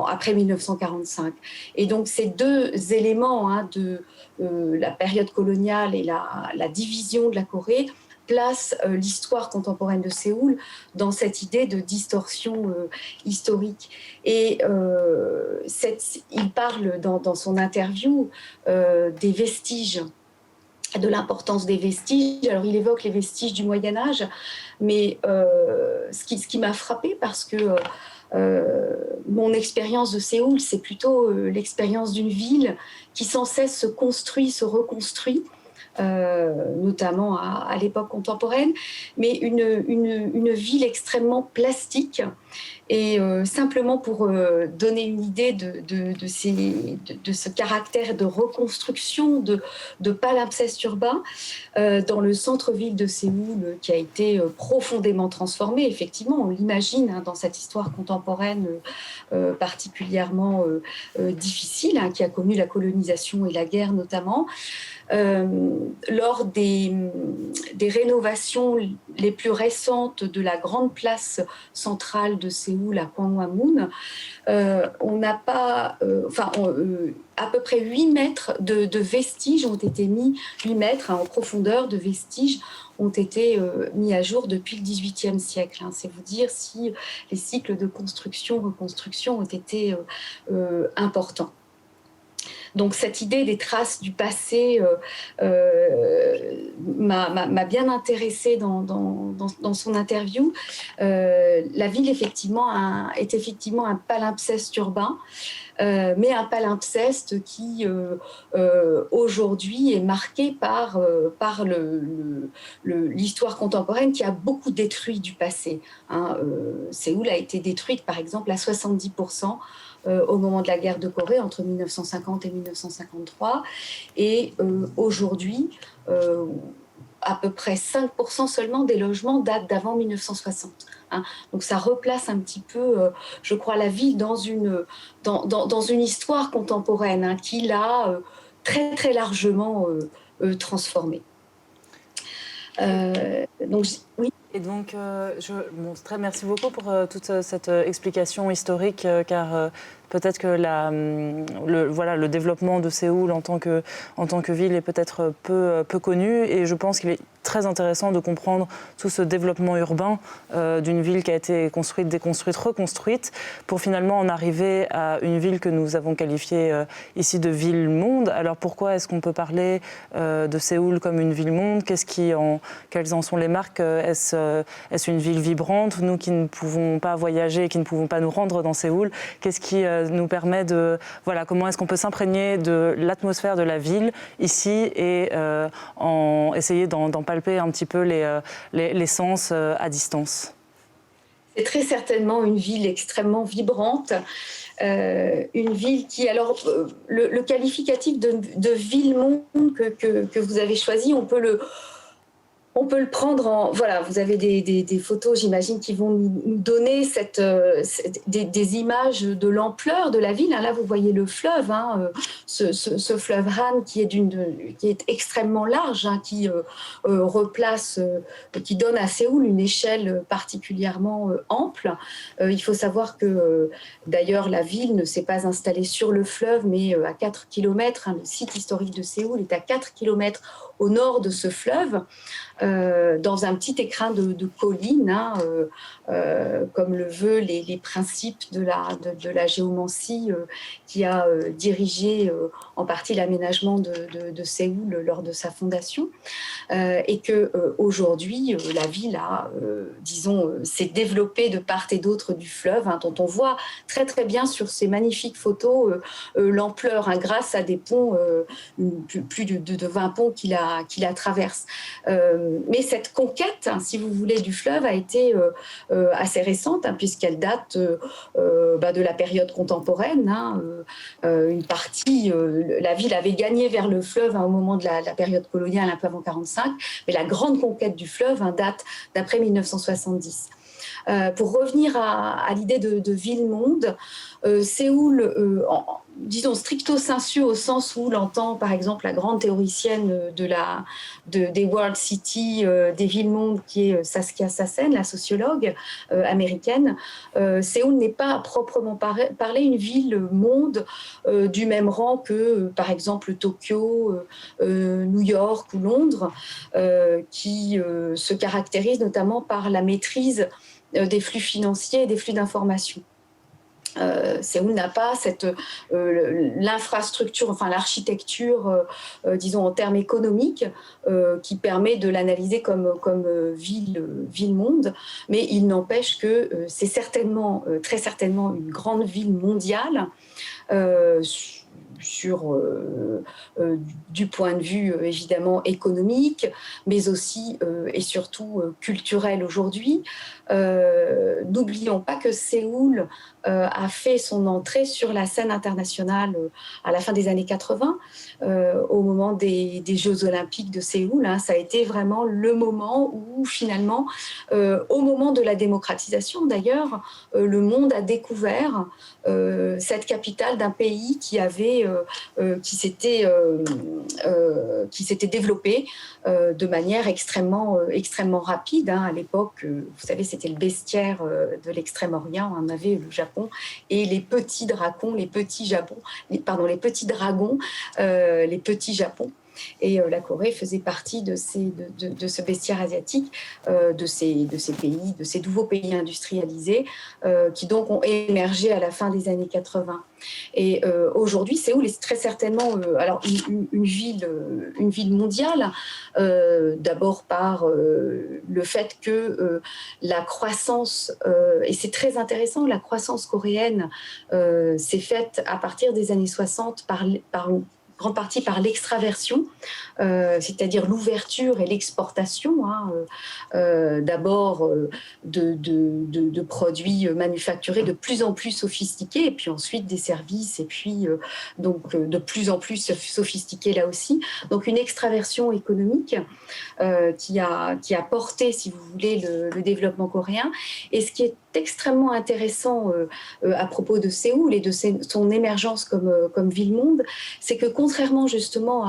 après 1945. Et donc ces deux éléments de la période coloniale et la division de la Corée place l'histoire contemporaine de Séoul dans cette idée de distorsion historique. Et il parle dans son interview des vestiges, de l'importance des vestiges. Alors il évoque les vestiges du Moyen-Âge, mais ce qui m'a frappée, parce que mon expérience de Séoul, c'est plutôt l'expérience d'une ville qui sans cesse se construit, se reconstruit, notamment à l'époque contemporaine, mais une ville extrêmement plastique. Et simplement pour donner une idée de ce caractère de reconstruction, de palimpseste urbain, dans le centre-ville de Séoul, qui a été profondément transformé, effectivement, on l'imagine dans cette histoire contemporaine particulièrement difficile, qui a connu la colonisation et la guerre notamment. Lors des rénovations les plus récentes de la grande place centrale de Séoul à Gwanghwamun, on n'a pas, à peu près 8 mètres de vestiges ont été mis, 8 mètres en profondeur de vestiges ont été mis à jour depuis le XVIIIe siècle. C'est vous dire si les cycles de construction, reconstruction ont été importants. Donc cette idée des traces du passé m'a bien intéressée dans son interview. La ville est effectivement un palimpseste urbain, mais un palimpseste qui aujourd'hui est marqué par l'histoire contemporaine qui a beaucoup détruit du passé. Séoul a été détruite par exemple à 70%. Au moment de la guerre de Corée, entre 1950 et 1953. Et aujourd'hui, à peu près 5% seulement des logements datent d'avant 1960. Donc ça replace un petit peu, je crois, la ville dans une histoire contemporaine qui l'a très très largement transformée. Donc, oui. Et donc, merci beaucoup pour toute cette explication historique, car peut-être que le développement de Séoul en tant que ville est peut-être peu connu, et je pense qu'il est très intéressant de comprendre tout ce développement urbain d'une ville qui a été construite, déconstruite, reconstruite, pour finalement en arriver à une ville que nous avons qualifiée ici de ville-monde. Alors pourquoi est-ce qu'on peut parler de Séoul comme une ville-monde ? Quelles en sont les marques ? Est-ce une ville vibrante ? Nous qui ne pouvons pas voyager, qui ne pouvons pas nous rendre dans Séoul, qu'est-ce qui nous permet comment est-ce qu'on peut s'imprégner de l'atmosphère de la ville ici et essayer d'en palper un petit peu les sens à distance ? C'est très certainement une ville extrêmement vibrante. Une ville qui, alors, le qualificatif de ville-monde que vous avez choisi, on peut le prendre en... Voilà, vous avez des photos, j'imagine, qui vont nous donner des images de l'ampleur de la ville. Là, vous voyez le fleuve, ce fleuve Han qui est extrêmement large, qui qui donne à Séoul une échelle particulièrement ample. Il faut savoir que, d'ailleurs, la ville ne s'est pas installée sur le fleuve, mais à 4 km. Le site historique de Séoul est à 4 km au nord de ce fleuve. dans un petit écrin de colline, comme le veut les principes de la géomancie qui a dirigé en partie l'aménagement de Séoul lors de sa fondation, et que aujourd'hui la ville a, s'est développée de part et d'autre du fleuve, dont on voit très très bien sur ces magnifiques photos l'ampleur, grâce à des ponts, plus de 20 ponts qui la traversent. Mais cette conquête, si vous voulez, du fleuve a été assez récente, puisqu'elle date de la période contemporaine. Une partie, la ville avait gagné vers le fleuve au moment de la période coloniale, un peu avant 1945, mais la grande conquête du fleuve date d'après 1970. Pour revenir à l'idée de ville-monde, Séoul, disons stricto sensu, au sens où l'entend par exemple la grande théoricienne des World City, des villes-mondes, qui est Saskia Sassen, la sociologue américaine. Séoul n'est pas à proprement parler une ville-monde du même rang que par exemple Tokyo, New York ou Londres, qui se caractérise notamment par la maîtrise des flux financiers et des flux d'informations. Séoul n'a pas l'infrastructure, l'architecture, disons en termes économiques, qui permet de l'analyser comme ville-monde, mais il n'empêche que c'est très certainement une grande ville mondiale, du point de vue évidemment économique, mais aussi et surtout culturel aujourd'hui. N'oublions pas que Séoul a fait son entrée sur la scène internationale à la fin des années 80, au moment des Jeux Olympiques de Séoul. Ça a été vraiment le moment où finalement, au moment de la démocratisation d'ailleurs, le monde a découvert cette capitale d'un pays qui s'était développé de manière extrêmement rapide. À l'époque, vous savez, c'était le bestiaire de l'Extrême-Orient. On avait le Japon et les petits dragons, les petits Japons. Et la Corée faisait partie de ce bestiaire asiatique, de ces pays, de ces nouveaux pays industrialisés, qui donc ont émergé à la fin des années 80. Et aujourd'hui, Séoul est très certainement une ville mondiale, d'abord par le fait que la croissance, et c'est très intéressant, la croissance coréenne s'est faite à partir des années 60 par une grande partie par l'extraversion, c'est-à-dire l'ouverture et l'exportation, d'abord de produits manufacturés de plus en plus sophistiqués, et puis ensuite des services, et puis donc de plus en plus sophistiqués là aussi. Donc une extraversion économique qui a porté, si vous voulez, le développement coréen. Et ce qui est extrêmement intéressant à propos de Séoul et de son émergence comme ville-monde, c'est que contrairement justement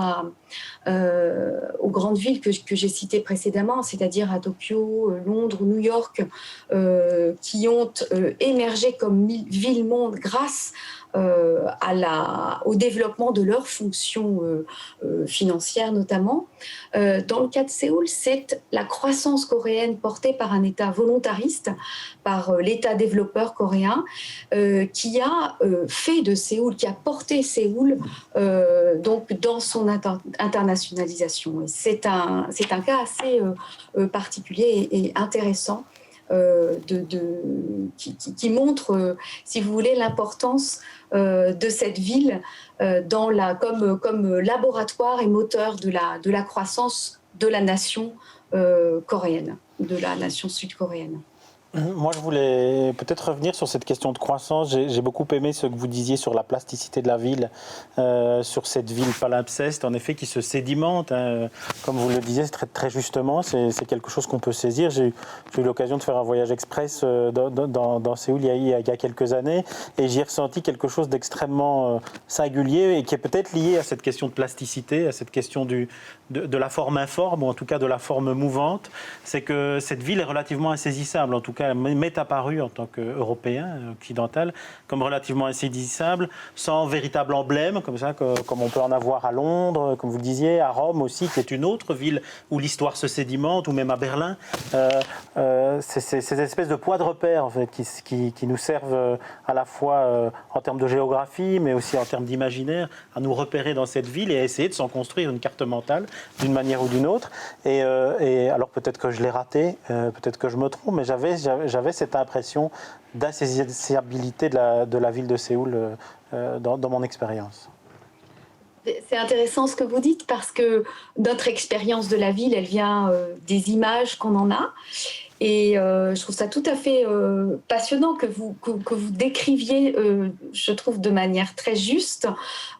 aux grandes villes que j'ai citées précédemment, c'est-à-dire à Tokyo, Londres ou New York, qui ont émergé comme ville-monde grâce au développement de leurs fonctions financières notamment. Dans le cas de Séoul, c'est la croissance coréenne portée par un État volontariste, par l'État développeur coréen, qui a fait de Séoul, qui a porté Séoul donc dans son internationalisation. Et c'est un cas assez particulier et intéressant. Qui montre, si vous voulez, l'importance de cette ville comme laboratoire et moteur de la croissance de la nation coréenne, de la nation sud-coréenne. Moi, je voulais peut-être revenir sur cette question de croissance. J'ai beaucoup aimé ce que vous disiez sur la plasticité de la ville, sur cette ville palimpseste, en effet, qui se sédimente. Comme vous le disiez très, très justement, c'est quelque chose qu'on peut saisir. J'ai eu l'occasion de faire un voyage express dans Séoul il y a quelques années, et j'y ai ressenti quelque chose d'extrêmement singulier et qui est peut-être lié à cette question de plasticité, à cette question de la forme informe, ou en tout cas de la forme mouvante. C'est que cette ville est relativement insaisissable, en tout cas cas m'est apparu en tant qu'Européen, occidental, comme relativement insaisissable, sans véritable emblème, comme ça, comme on peut en avoir à Londres, comme vous le disiez, à Rome aussi, qui est une autre ville où l'histoire se sédimente, ou même à Berlin. C'est ces espèces de poids de repère, en fait, qui nous servent à la fois en termes de géographie, mais aussi en termes d'imaginaire, à nous repérer dans cette ville et à essayer de s'en construire une carte mentale d'une manière ou d'une autre. Et alors peut-être que je l'ai raté, peut-être que je me trompe, mais j'avais cette impression d'insaisissabilité de la ville de Séoul dans mon expérience. C'est intéressant ce que vous dites parce que notre expérience de la ville, elle vient des images qu'on en a. Et je trouve ça tout à fait passionnant que vous décriviez, je trouve, de manière très juste,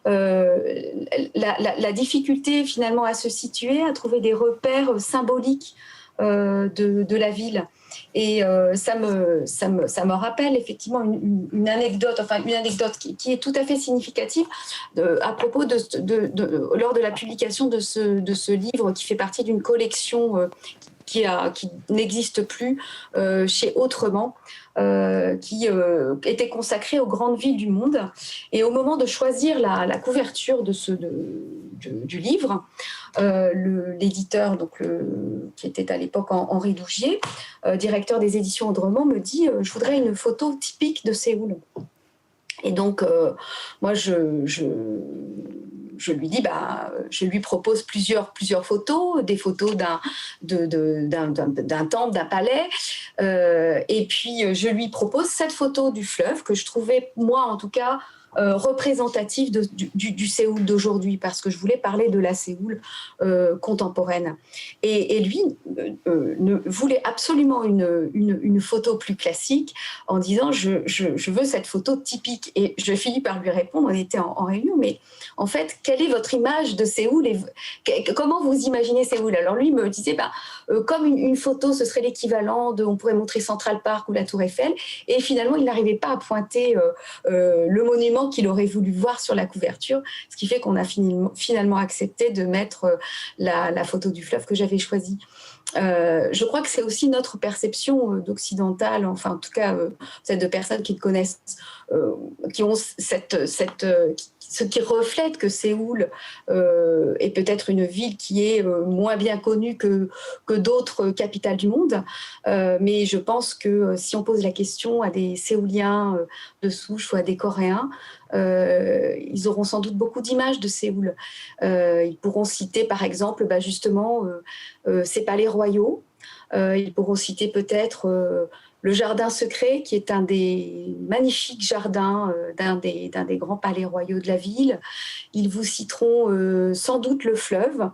la difficulté finalement à se situer, à trouver des repères symboliques de la ville. Et ça me rappelle effectivement une anecdote qui est tout à fait significative à propos lors de la publication de ce livre qui fait partie d'une collection qui n'existe plus chez Autrement, qui était consacrée aux grandes villes du monde. Et au moment de choisir la couverture du livre, l'éditeur, qui était à l'époque Henri Dougier, directeur des éditions Autrement, me dit « Je voudrais une photo typique de Séoul ». Et donc, moi, je lui dis, je lui propose plusieurs photos, des photos d'un temple, d'un palais, et puis je lui propose cette photo du fleuve que je trouvais, moi en tout cas, représentative du Séoul d'aujourd'hui, parce que je voulais parler de la Séoul contemporaine. Et lui ne voulait absolument une photo plus classique en disant je veux cette photo typique. Et je finis par lui répondre, on était en réunion, mais en fait, quelle est votre image de Séoul et comment vous imaginez Séoul? Alors lui me disait, comme une photo, ce serait l'équivalent on pourrait montrer Central Park ou la Tour Eiffel. Et finalement, il n'arrivait pas à pointer le monument qu'il aurait voulu voir sur la couverture, ce qui fait qu'on a finalement accepté de mettre la photo du fleuve que j'avais choisie. Je crois que c'est aussi notre perception d'occidental, enfin en tout cas celle de personnes qui le connaissent, qui ont ce qui reflète que Séoul est peut-être une ville qui est moins bien connue que d'autres capitales du monde. Mais je pense que si on pose la question à des Séouliens de souche ou à des Coréens, ils auront sans doute beaucoup d'images de Séoul. Ils pourront citer par exemple justement ses palais royaux. Ils pourront citer peut-être le jardin secret, qui est un des magnifiques jardins d'un des grands palais royaux de la ville. Ils vous citeront sans doute le fleuve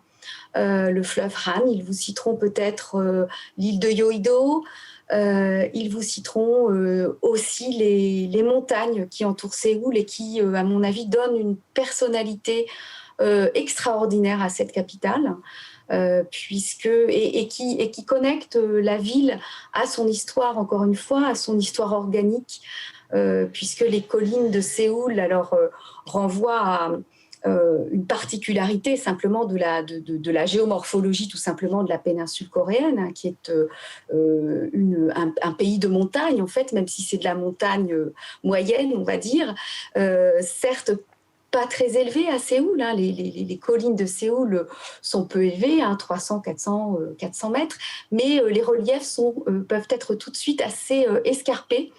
Han. Ils vous citeront peut-être l'île de Yeouido. Ils vous citeront aussi les montagnes qui entourent Séoul et qui, à mon avis, donnent une personnalité extraordinaire à cette capitale. Qui connecte la ville à son histoire, encore une fois, à son histoire organique, puisque les collines de Séoul renvoient à une particularité simplement de la géomorphologie, tout simplement de la péninsule coréenne, qui est un pays de montagne, en fait, même si c'est de la montagne moyenne, on va dire, certes pas très élevé à Séoul. Les collines de Séoul sont peu élevées, 300, 400 mètres, mais les reliefs peuvent être tout de suite assez escarpés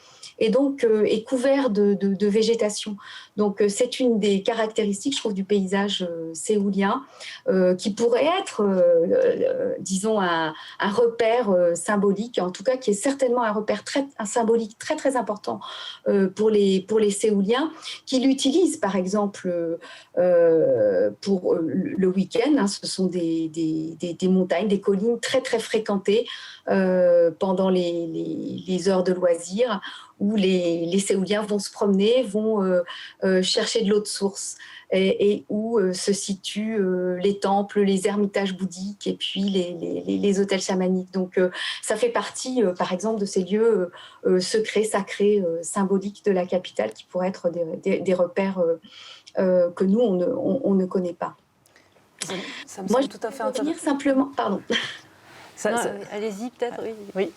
et donc est couvert de végétation. Donc c'est une des caractéristiques, je trouve, du paysage séoulien qui pourrait être, disons, un repère symbolique, en tout cas qui est certainement un symbolique très très important pour les Séouliens, qui l'utilisent par exemple pour le week-end. Ce sont des montagnes, des collines très très fréquentées pendant les heures de loisirs, où les Séouliens vont se promener, vont chercher de l'eau de source, et où se situent les temples, les ermitages bouddhiques et puis les hôtels chamaniques. Donc ça fait partie, par exemple, de ces lieux secrets, sacrés, symboliques de la capitale, qui pourraient être des repères que nous, on ne connaît pas. Ça me Moi, semble tout à fait je veux intéressant. revenir simplement... Pardon. Allez-y, peut-être, oui.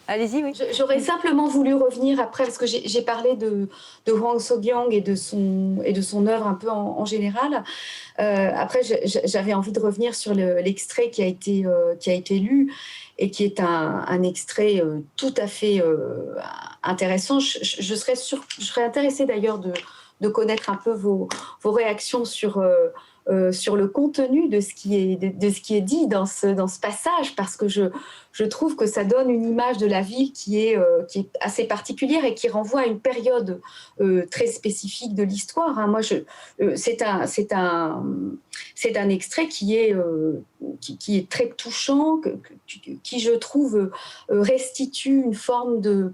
Allez-y, oui. J'aurais simplement voulu revenir après, parce que j'ai parlé de Hwang So-kyung et de son œuvre un peu en général. Après, j'avais envie de revenir sur l'extrait qui a été lu et qui est un extrait tout à fait intéressant. Je serais intéressée d'ailleurs de connaître un peu vos réactions sur le contenu de ce qui est dit dans ce passage, parce que je trouve que ça donne une image de la ville qui est assez particulière et qui renvoie à une période très spécifique de l'histoire. Hein. Moi, c'est un extrait qui est très touchant, qui je trouve restitue une forme de...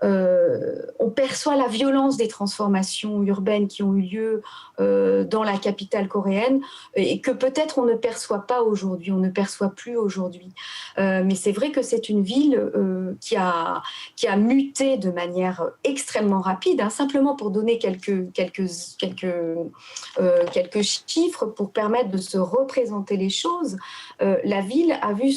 on perçoit la violence des transformations urbaines qui ont eu lieu dans la capitale coréenne et que peut-être on ne perçoit pas aujourd'hui, on ne perçoit plus aujourd'hui. Mais c'est vrai que c'est une ville qui a muté de manière extrêmement rapide. Hein. Simplement pour donner quelques chiffres pour permettre de se représenter les choses, la ville a vu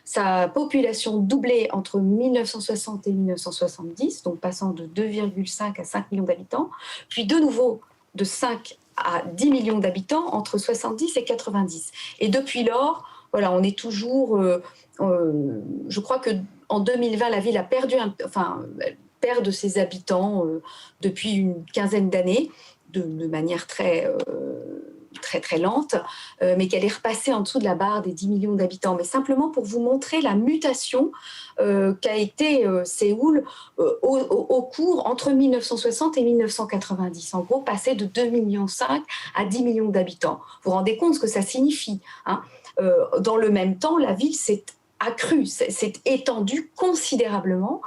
sa population doubler entre 1960 et 1970, donc passant de 2,5 à 5 millions d'habitants, puis de nouveau de 5 à 10 millions d'habitants entre 70 et 90. Et depuis lors, voilà, on est toujours... je crois qu'en 2020, la ville a perd de ses habitants depuis une quinzaine d'années, de manière très lente, mais qu'elle est repassée en dessous de la barre des 10 millions d'habitants. Mais simplement pour vous montrer la mutation qu'a été Séoul au cours entre 1960 et 1990. En gros, passer de 2,5 millions à 10 millions d'habitants. Vous vous rendez compte ce que ça signifie, hein. Dans le même temps, la ville s'est accrue, s'est étendue considérablement,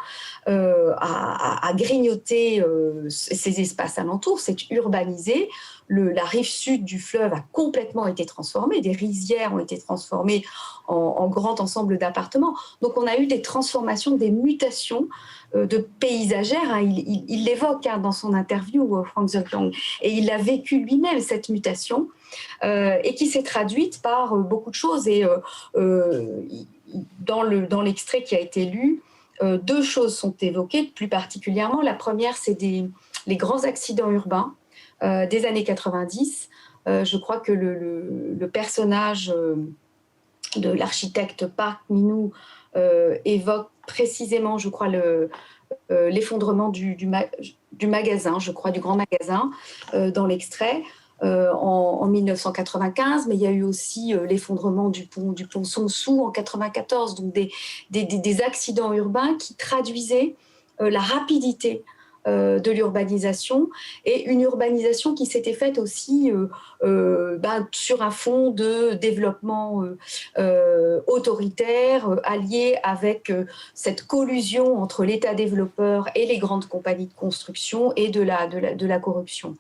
à grignoter ces espaces alentours, s'est urbanisée. La rive sud du fleuve a complètement été transformée, des rizières ont été transformées en grand ensemble d'appartements. Donc on a eu des transformations, des mutations de paysagères. Hein. Il l'évoque dans son interview, Hwang So-kyung, et il a vécu lui-même cette mutation et qui s'est traduite par beaucoup de choses. Et dans l'extrait qui a été lu, deux choses sont évoquées plus particulièrement. La première, c'est les grands accidents urbains des années 90. Je crois que le personnage de l'architecte Park Min-woo évoque précisément, je crois, l'effondrement du magasin, je crois, du grand magasin dans l'extrait. En 1995, mais il y a eu aussi l'effondrement du pont Songsu en 1994, donc des accidents urbains qui traduisaient la rapidité de l'urbanisation, et une urbanisation qui s'était faite aussi sur un fond de développement autoritaire, allié avec cette collusion entre l'État développeur et les grandes compagnies de construction et de la corruption.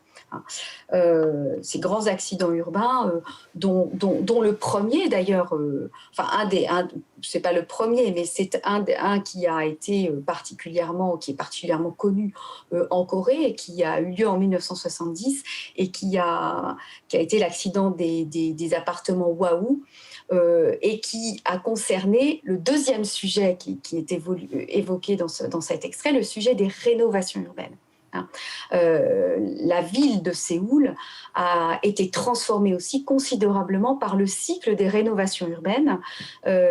Ces grands accidents urbains, dont le premier d'ailleurs, c'est pas le premier, mais c'est un qui a été qui est particulièrement connu en Corée et qui a eu lieu en 1970 et qui a été l'accident des appartements Wahoo. Et qui a concerné le deuxième sujet qui est évoqué dans cet extrait, le sujet des rénovations urbaines. La ville de Séoul a été transformée aussi considérablement par le cycle des rénovations urbaines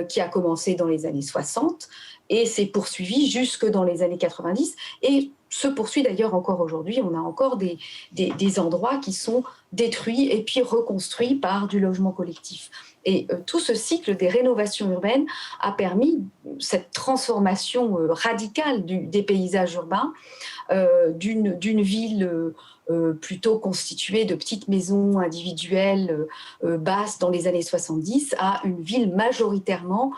qui a commencé dans les années 60 et s'est poursuivi jusque dans les années 90 et se poursuit d'ailleurs encore aujourd'hui. On a encore des endroits qui sont détruits et puis reconstruits par du logement collectif. Et tout ce cycle des rénovations urbaines a permis cette transformation radicale des paysages urbains, d'une ville plutôt constituée de petites maisons individuelles basses dans les années 70 à une ville majoritairement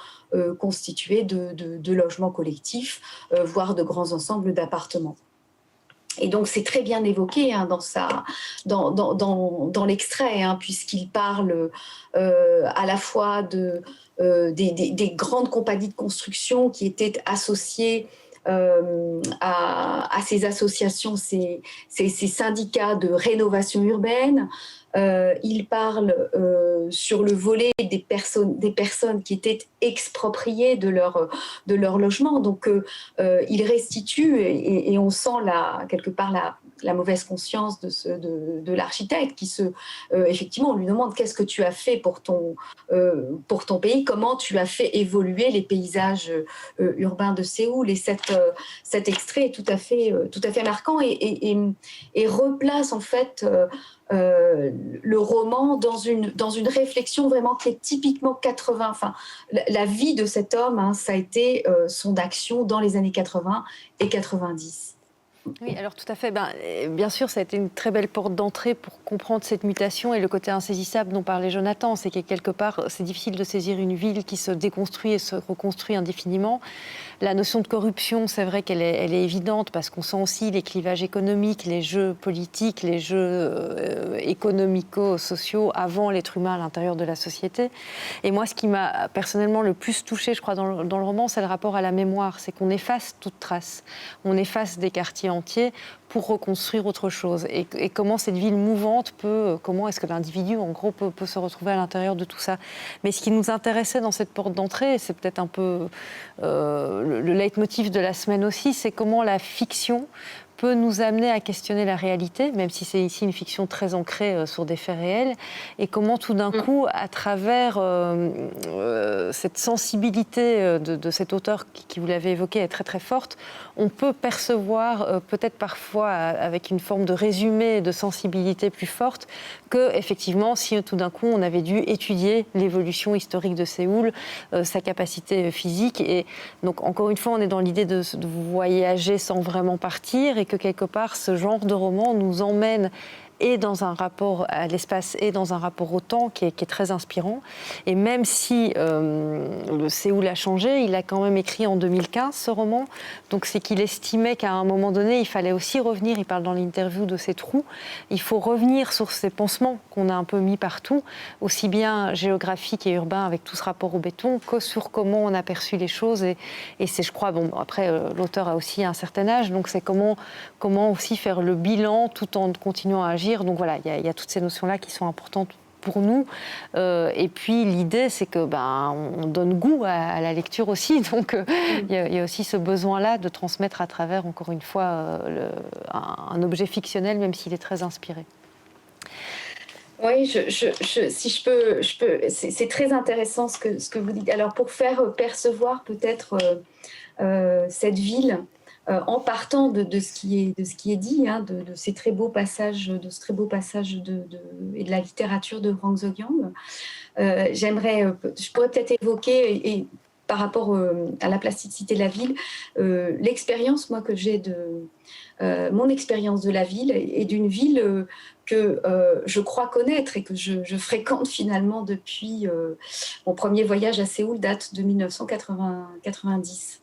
constituée de logements collectifs, voire de grands ensembles d'appartements. Et donc c'est très bien évoqué dans l'extrait, puisqu'il parle à la fois des grandes compagnies de construction qui étaient associées à ces associations, ces syndicats de rénovation urbaine. Il parle sur le volet des personnes qui étaient expropriées de leur logement. Donc, il restitue, et on sent quelque part la mauvaise conscience de l'architecte qui effectivement, on lui demande qu'est-ce que tu as fait pour ton pays, comment tu as fait évoluer les paysages urbains de Séoul. Et cet extrait est tout à fait marquant et replace en fait le roman dans une réflexion vraiment qui est typiquement 80. Enfin, la vie de cet homme, hein, ça a été son action dans les années 80 et 90. Oui, alors tout à fait. Bien sûr, ça a été une très belle porte d'entrée pour comprendre cette mutation et le côté insaisissable dont parlait Jonathan. C'est que quelque part, c'est difficile de saisir une ville qui se déconstruit et se reconstruit indéfiniment. La notion de corruption, c'est vrai qu'elle est évidente parce qu'on sent aussi les clivages économiques, les jeux politiques, les jeux économico-sociaux avant l'être humain à l'intérieur de la société. Et moi, ce qui m'a personnellement le plus touchée, je crois, dans le roman, c'est le rapport à la mémoire. C'est qu'on efface toute trace. On efface des quartiers entiers pour reconstruire autre chose. Et comment cette ville mouvante comment est-ce que l'individu, en gros, peut se retrouver à l'intérieur de tout ça. Mais ce qui nous intéressait dans cette porte d'entrée, et c'est peut-être un peu le leitmotiv de la semaine aussi, c'est comment la fiction peut nous amener à questionner la réalité, même si c'est ici une fiction très ancrée sur des faits réels, et comment tout d'un coup, à travers cette sensibilité de cet auteur qui vous l'avez évoqué, est très très forte, on peut percevoir, peut-être parfois avec une forme de résumé de sensibilité plus forte, que effectivement, si tout d'un coup on avait dû étudier l'évolution historique de Séoul, sa capacité physique, et donc encore une fois, on est dans l'idée de voyager sans vraiment partir, et que quelque part, ce genre de roman nous emmène et dans un rapport à l'espace et dans un rapport au temps qui est très inspirant. Et même si le Séoul a changé, il a quand même écrit en 2015 ce roman. Donc c'est qu'il estimait qu'à un moment donné, il fallait aussi revenir, il parle dans l'interview de ces trous, il faut revenir sur ces pansements qu'on a un peu mis partout, aussi bien géographiques et urbains avec tout ce rapport au béton, que sur comment on a perçu les choses. Et c'est, je crois, bon, après l'auteur a aussi un certain âge, donc c'est comment aussi faire le bilan tout en continuant à agir. Donc voilà, il y a toutes ces notions-là qui sont importantes pour nous. Et puis l'idée, c'est que on donne goût à la lecture aussi. Donc il y a aussi ce besoin-là de transmettre à travers, encore une fois, un objet fictionnel, même s'il est très inspiré. Oui, si je peux, c'est très intéressant ce que vous dites. Alors pour faire percevoir peut-être cette ville, en partant de ce qui est dit, hein, de ces très beaux passages, et de la littérature de Hwang So-kyung, je pourrais peut-être évoquer, et par rapport à la plasticité de la ville, l'expérience, moi, que j'ai mon expérience de la ville et d'une ville que je crois connaître et que je fréquente finalement depuis mon premier voyage à Séoul date de 1990.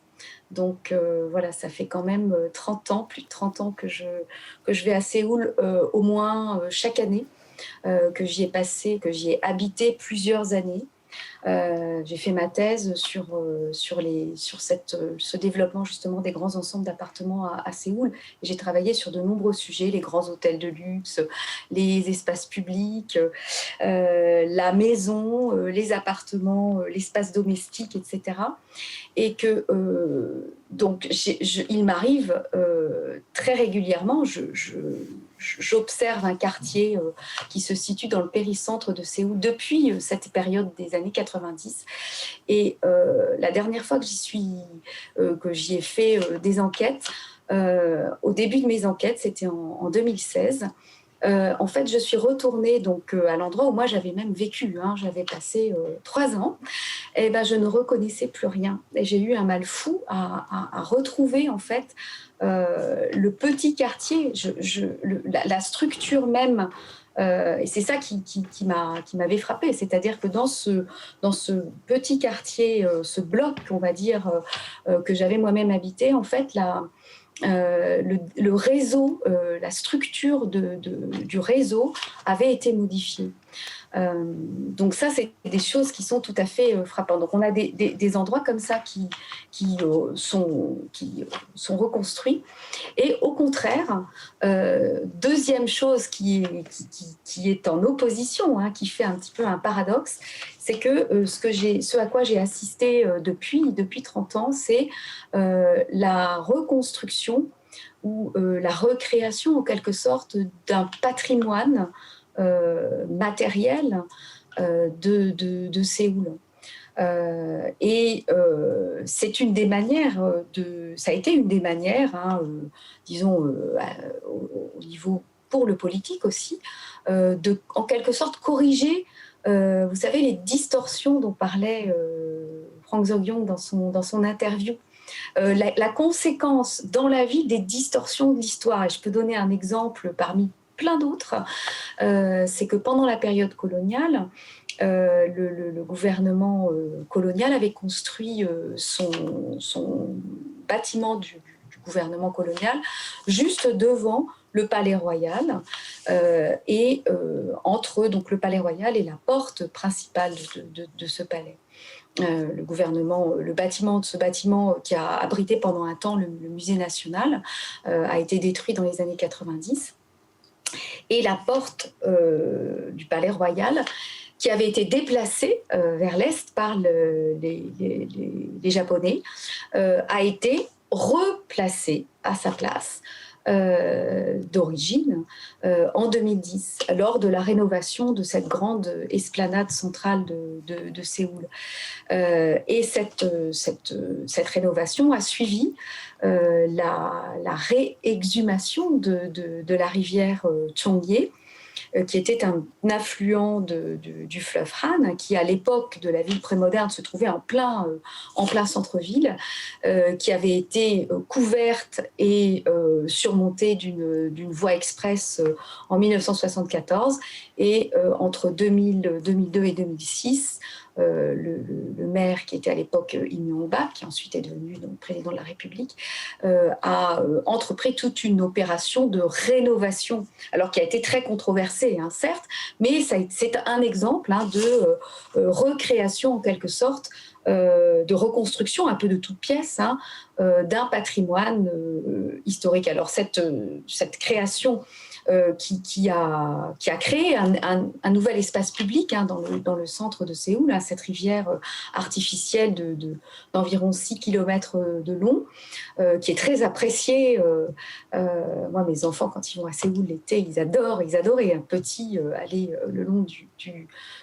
Donc voilà, ça fait quand même 30 ans, plus de 30 ans que je vais à Séoul au moins chaque année, que j'y ai habité plusieurs années. J'ai fait ma thèse sur ce développement justement des grands ensembles d'appartements à Séoul. J'ai travaillé sur de nombreux sujets, les grands hôtels de luxe, les espaces publics, la maison, les appartements, l'espace domestique, etc. Et que donc il m'arrive très régulièrement, j'observe un quartier qui se situe dans le péricentre de Séoul depuis cette période des années 90. Et la dernière fois que j'y ai fait des enquêtes, au début de mes enquêtes, c'était en 2016. En fait, je suis retournée donc à l'endroit où moi j'avais même vécu. J'avais passé 3 ans. Et je ne reconnaissais plus rien. Et j'ai eu un mal fou à retrouver en fait le petit quartier, la structure même. Et c'est ça qui m'avait frappée. C'est-à-dire que dans ce petit quartier, ce bloc, on va dire, que j'avais moi-même habité, en fait, le réseau, la structure du réseau avait été modifiée. Donc ça, c'est des choses qui sont tout à fait frappantes. Donc on a des endroits comme ça qui sont reconstruits. Et au contraire, deuxième chose qui est en opposition, hein, qui fait un petit peu un paradoxe, c'est que ce à quoi j'ai assisté depuis 30 ans, c'est la reconstruction ou la recréation en quelque sorte d'un patrimoine matériel de Séoul. C'est une des manières ça a été une des manières, hein, disons, au niveau pour le politique aussi, de en quelque sorte corriger, vous savez, les distorsions dont parlait Frank Zo-Yeon dans son interview. La conséquence dans la vie des distorsions de l'histoire. Et je peux donner un exemple parmi plein d'autres, c'est que pendant la période coloniale, le gouvernement colonial avait construit son bâtiment du gouvernement colonial juste devant le Palais Royal entre donc le Palais Royal et la porte principale de ce palais. Le bâtiment de ce bâtiment qui a abrité pendant un temps le musée national a été détruit dans les années 90. Et la porte du Palais Royal, qui avait été déplacée vers l'est par les Japonais, a été replacée à sa place d'origine en 2010, lors de la rénovation de cette grande esplanade centrale de Séoul. Et cette rénovation a suivi la réexhumation de la rivière Cheongye, qui était un affluent du fleuve Han, qui à l'époque de la ville prémoderne se trouvait en plein centre-ville, qui avait été couverte et surmontée d'une voie express en 1974. Et entre 2002 et 2006, le maire qui était à l'époque Im Yong-bak, qui ensuite est devenu donc président de la République, a entrepris toute une opération de rénovation, alors qui a été très controversée, hein, certes, mais c'est un exemple, hein, de recréation en quelque sorte, de reconstruction un peu de toutes pièces, hein, d'un patrimoine historique. Alors cette création qui a créé un nouvel espace public, hein, dans le centre de Séoul, hein, cette rivière artificielle d'environ 6 km de long, qui est très appréciée. Moi, mes enfants, quand ils vont à Séoul l'été, ils adorent, et un petit aller le long du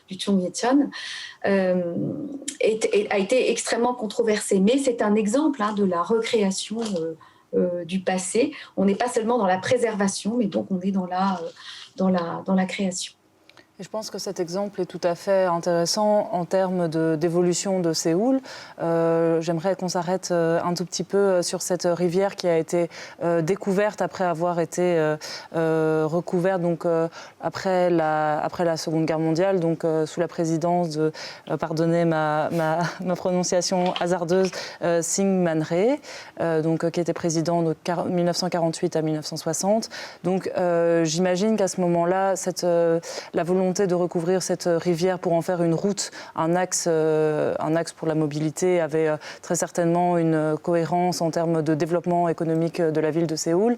Cheongye-cheon, a été extrêmement controversé. Mais c'est un exemple, hein, de la recréation du passé. On n'est pas seulement dans la préservation, mais donc on est dans la création. Et je pense que cet exemple est tout à fait intéressant en termes d'évolution de Séoul. J'aimerais qu'on s'arrête un tout petit peu sur cette rivière qui a été découverte après avoir été recouverte donc, après la Seconde Guerre mondiale, donc sous la présidence de, pardonnez ma prononciation hasardeuse, Syng Man-rae, donc qui était président de 1948 à 1960. Donc j'imagine qu'à ce moment-là, la volonté de recouvrir cette rivière pour en faire une route, un axe pour la mobilité, avait très certainement une cohérence en termes de développement économique de la ville de Séoul.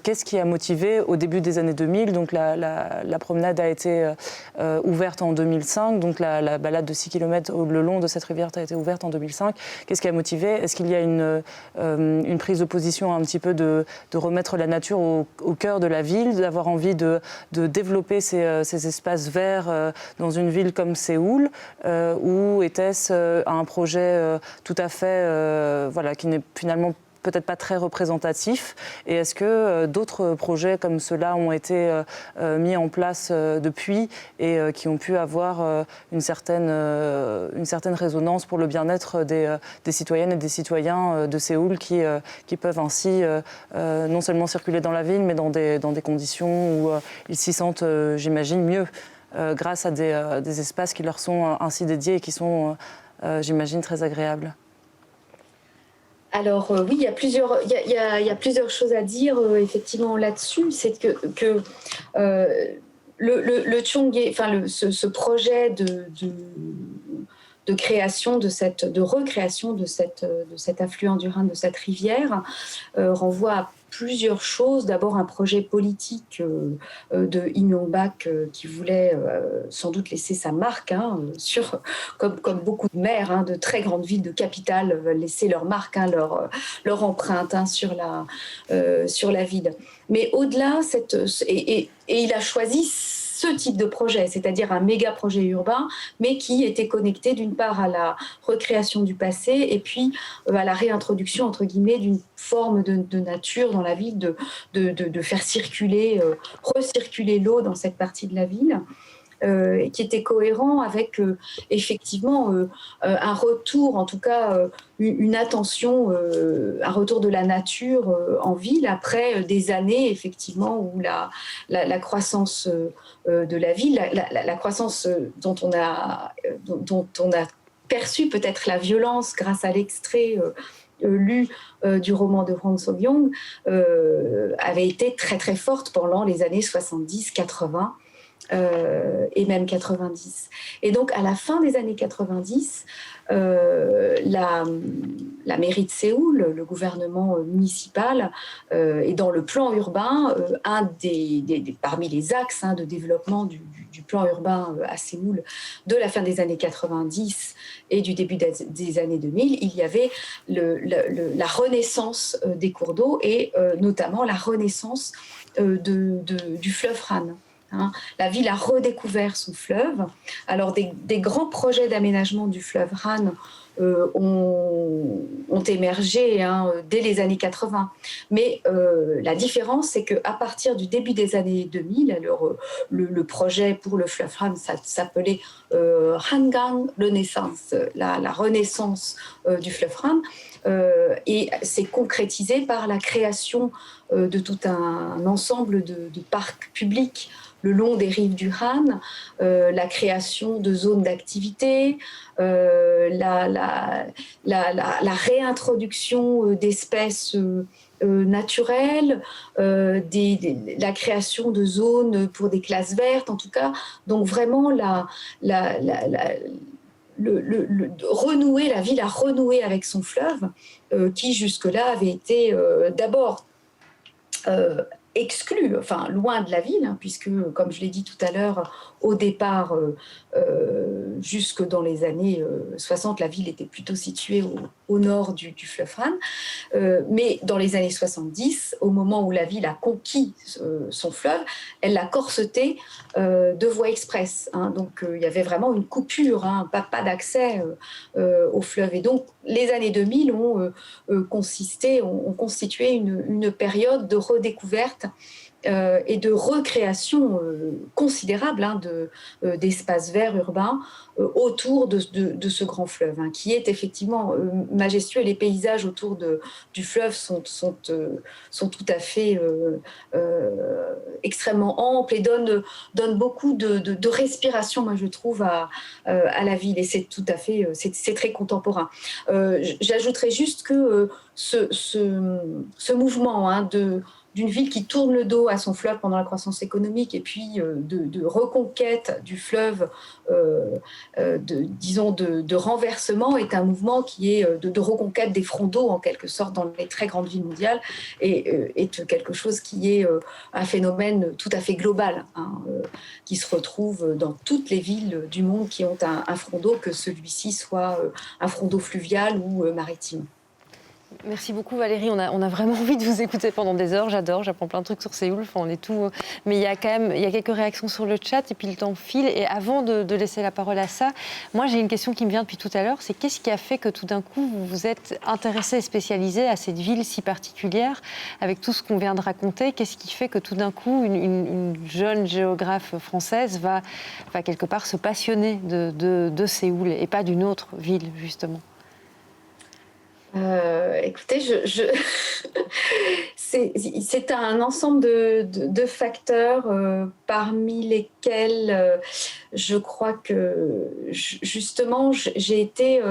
Qu'est-ce qui a motivé au début des années 2000, donc la promenade a été ouverte en 2005, donc la balade de 6 km le long de cette rivière a été ouverte en 2005. Qu'est-ce qui a motivé? Est-ce qu'il y a une prise de position un petit peu de remettre la nature au cœur de la ville, d'avoir envie de développer ces espaces verts dans une ville comme Séoul, ou était-ce un projet tout à fait qui n'est finalement peut-être pas très représentatif? Et est-ce que d'autres projets comme ceux-là ont été mis en place depuis et qui ont pu avoir une certaine résonance pour le bien-être des citoyennes et des citoyens de Séoul qui peuvent ainsi non seulement circuler dans la ville, mais dans des conditions où ils s'y sentent, j'imagine, mieux grâce à des espaces qui leur sont ainsi dédiés et qui sont, j'imagine, très agréables? Alors oui, il y a plusieurs choses à dire effectivement là-dessus. C'est que le Chongye, enfin ce projet de création de recréation de cet affluent du Rhin, de cette rivière, renvoie à plusieurs choses. D'abord, un projet politique de Im Yong-bak qui voulait sans doute laisser sa marque, comme beaucoup de maires de très grandes villes, de capitales, veulent laisser leur marque, leur empreinte sur la ville. Mais au-delà, et il a choisi ce type de projet, c'est-à-dire un méga projet urbain, mais qui était connecté d'une part à la recréation du passé et puis à la réintroduction, entre guillemets, d'une forme de nature dans la ville, de faire recirculer l'eau dans cette partie de la ville. Qui était cohérent avec effectivement un retour, en tout cas une attention, un retour de la nature en ville après des années effectivement où la croissance de la ville, la croissance dont on a perçu peut-être la violence grâce à l'extrait lu du roman de Hwang So-byung avait été très très forte pendant les années 70, 80. Et même 90. Et donc, à la fin des années 90, la mairie de Séoul, le gouvernement municipal, et dans le plan urbain, parmi les axes de développement du plan urbain à Séoul de la fin des années 90 et du début des années 2000, il y avait la renaissance des cours d'eau et notamment la renaissance du fleuve Han. La ville a redécouvert son fleuve. Alors des grands projets d'aménagement du fleuve Han ont émergé dès les années 80. Mais la différence, c'est qu'à partir du début des années 2000, alors, le projet pour le fleuve Han s'appelait Hangang Renaissance, la renaissance du fleuve Han, et c'est concrétisé par la création de tout un ensemble de parcs publics le long des rives du Han, la création de zones d'activité, la réintroduction d'espèces naturelles, la création de zones pour des classes vertes, en tout cas. Donc vraiment, la ville a renoué avec son fleuve, qui jusque-là avait été d'abord exclu, enfin loin de la ville, puisque, comme je l'ai dit tout à l'heure, au départ, jusque dans les années 60, la ville était plutôt située au nord du fleuve Han. Mais dans les années 70, au moment où la ville a conquis son fleuve, elle l'a corseté de voies express. Donc il y avait vraiment une coupure, pas d'accès au fleuve. Et donc les années 2000 ont constitué une période de redécouverte et de recréation considérable d'espaces verts urbains autour de ce grand fleuve, qui est effectivement majestueux. Les paysages autour du fleuve sont tout à fait extrêmement amples et donnent beaucoup de respiration, moi je trouve, à la ville, et c'est tout à fait, c'est très contemporain. J'ajouterais juste que ce mouvement d'une ville qui tourne le dos à son fleuve pendant la croissance économique et puis de reconquête du fleuve, de renversement, est un mouvement qui est de reconquête des fronts d'eau en quelque sorte dans les très grandes villes mondiales, et est quelque chose qui est un phénomène tout à fait global, qui se retrouve dans toutes les villes du monde qui ont un front d'eau, que celui-ci soit un front d'eau fluvial ou maritime. Merci beaucoup Valérie, on a vraiment envie de vous écouter pendant des heures, j'apprends plein de trucs sur Séoul, on est tout... Mais il y a quelques réactions sur le chat et puis le temps file, et avant de laisser la parole à ça, moi j'ai une question qui me vient depuis tout à l'heure, c'est qu'est-ce qui a fait que tout d'un coup vous vous êtes intéressé et spécialisé à cette ville si particulière, avec tout ce qu'on vient de raconter? Qu'est-ce qui fait que tout d'un coup une jeune géographe française va quelque part se passionner de Séoul et pas d'une autre ville justement? Écoutez, c'est un ensemble de facteurs parmi lesquels je crois que justement j'ai été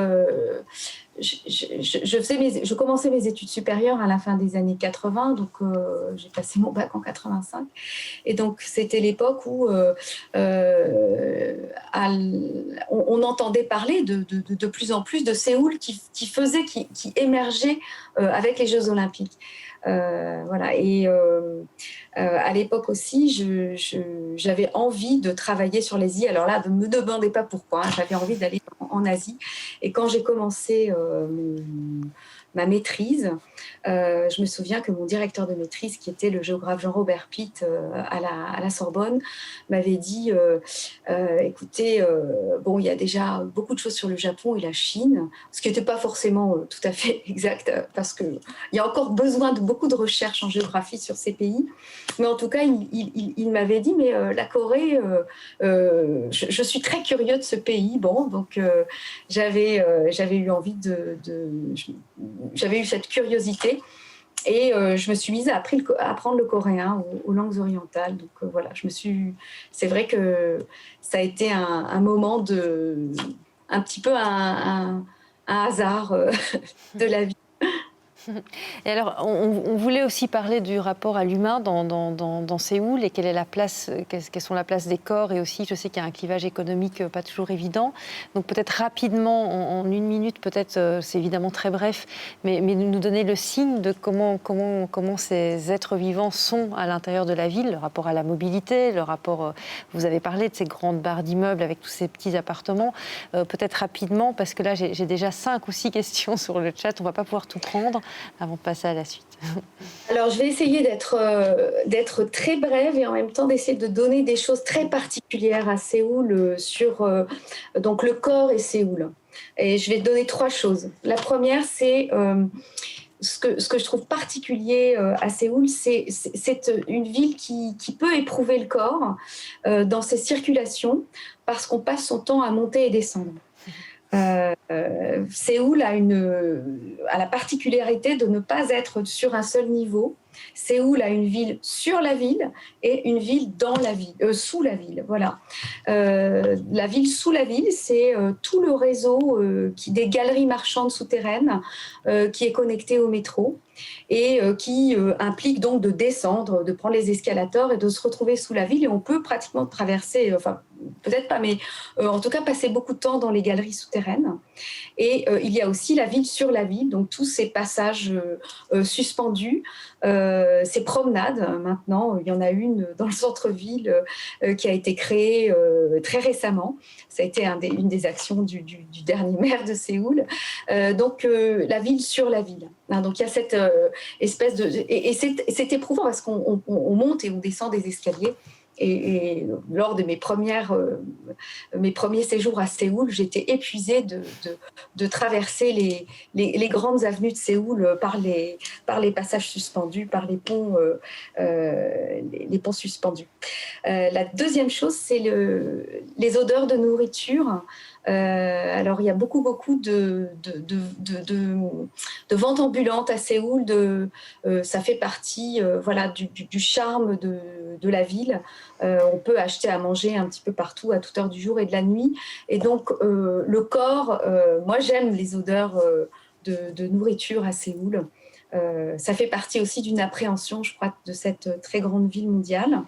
je commençais mes études supérieures à la fin des années 80, donc j'ai passé mon bac en 85. Et donc, c'était l'époque où on entendait parler de plus en plus de Séoul qui émergeait avec les Jeux Olympiques. Voilà. Et à l'époque aussi, j'avais envie de travailler sur les îles. Alors là, ne me demandez pas pourquoi. J'avais envie d'aller en Asie. Et quand j'ai commencé ma maîtrise, je me souviens que mon directeur de maîtrise, qui était le géographe Jean-Robert Pitt à la Sorbonne, m'avait dit écoutez, bon, il y a déjà beaucoup de choses sur le Japon et la Chine, ce qui n'était pas forcément tout à fait exact, parce qu'il y a encore besoin de beaucoup de recherches en géographie sur ces pays. Mais en tout cas, il m'avait dit mais la Corée, je suis très curieux de ce pays. Bon, donc j'avais eu envie j'avais eu cette curiosité et je me suis mise à apprendre le coréen aux langues orientales. Donc voilà, c'est vrai que ça a été un moment un petit peu un hasard de la vie. Et alors, on voulait aussi parler du rapport à l'humain dans Séoul et quelle est la place, quelles sont la place des corps, et aussi, je sais qu'il y a un clivage économique pas toujours évident. Donc peut-être rapidement, en 1 minute, peut-être, c'est évidemment très bref, mais nous donner le signe de comment ces êtres vivants sont à l'intérieur de la ville, le rapport à la mobilité, le rapport, vous avez parlé de ces grandes barres d'immeubles avec tous ces petits appartements, peut-être rapidement, parce que là, j'ai déjà 5 ou 6 questions sur le chat, on ne va pas pouvoir tout prendre avant de passer à la suite. Alors, je vais essayer d'être très brève et en même temps d'essayer de donner des choses très particulières à Séoul sur donc le corps et Séoul. Et je vais donner 3 choses. La première, c'est ce que je trouve particulier à Séoul, c'est une ville qui peut éprouver le corps dans ses circulations parce qu'on passe son temps à monter et descendre. Séoul a la particularité de ne pas être sur un seul niveau. Séoul a une ville sur la ville et une ville dans la ville, sous la ville. Voilà. La ville sous la ville, c'est tout le réseau des galeries marchandes souterraines qui est connecté au métro et qui implique donc de descendre, de prendre les escalators et de se retrouver sous la ville. Et on peut pratiquement traverser, enfin peut-être pas, mais en tout cas passer beaucoup de temps dans les galeries souterraines. Et il y a aussi la ville sur la ville, donc tous ces passages suspendus, ces promenades. Maintenant, il y en a une dans le centre-ville qui a été créée très récemment. Ça a été une des actions du dernier maire de Séoul. Donc la ville sur la ville. Hein, donc il y a cette espèce de... Et c'est éprouvant parce qu'on monte et on descend des escaliers. Et lors de mes premiers séjours à Séoul, j'étais épuisée de traverser les grandes avenues de Séoul par les passages suspendus, par les ponts suspendus. La deuxième chose, c'est les odeurs de nourriture. Alors, il y a beaucoup de ventes ambulantes à Séoul. Ça fait partie voilà, du charme de la ville. On peut acheter à manger un petit peu partout, à toute heure du jour et de la nuit. Et donc, le corps, moi, j'aime les odeurs de nourriture à Séoul. Ça fait partie aussi d'une appréhension, je crois, de cette très grande ville mondiale.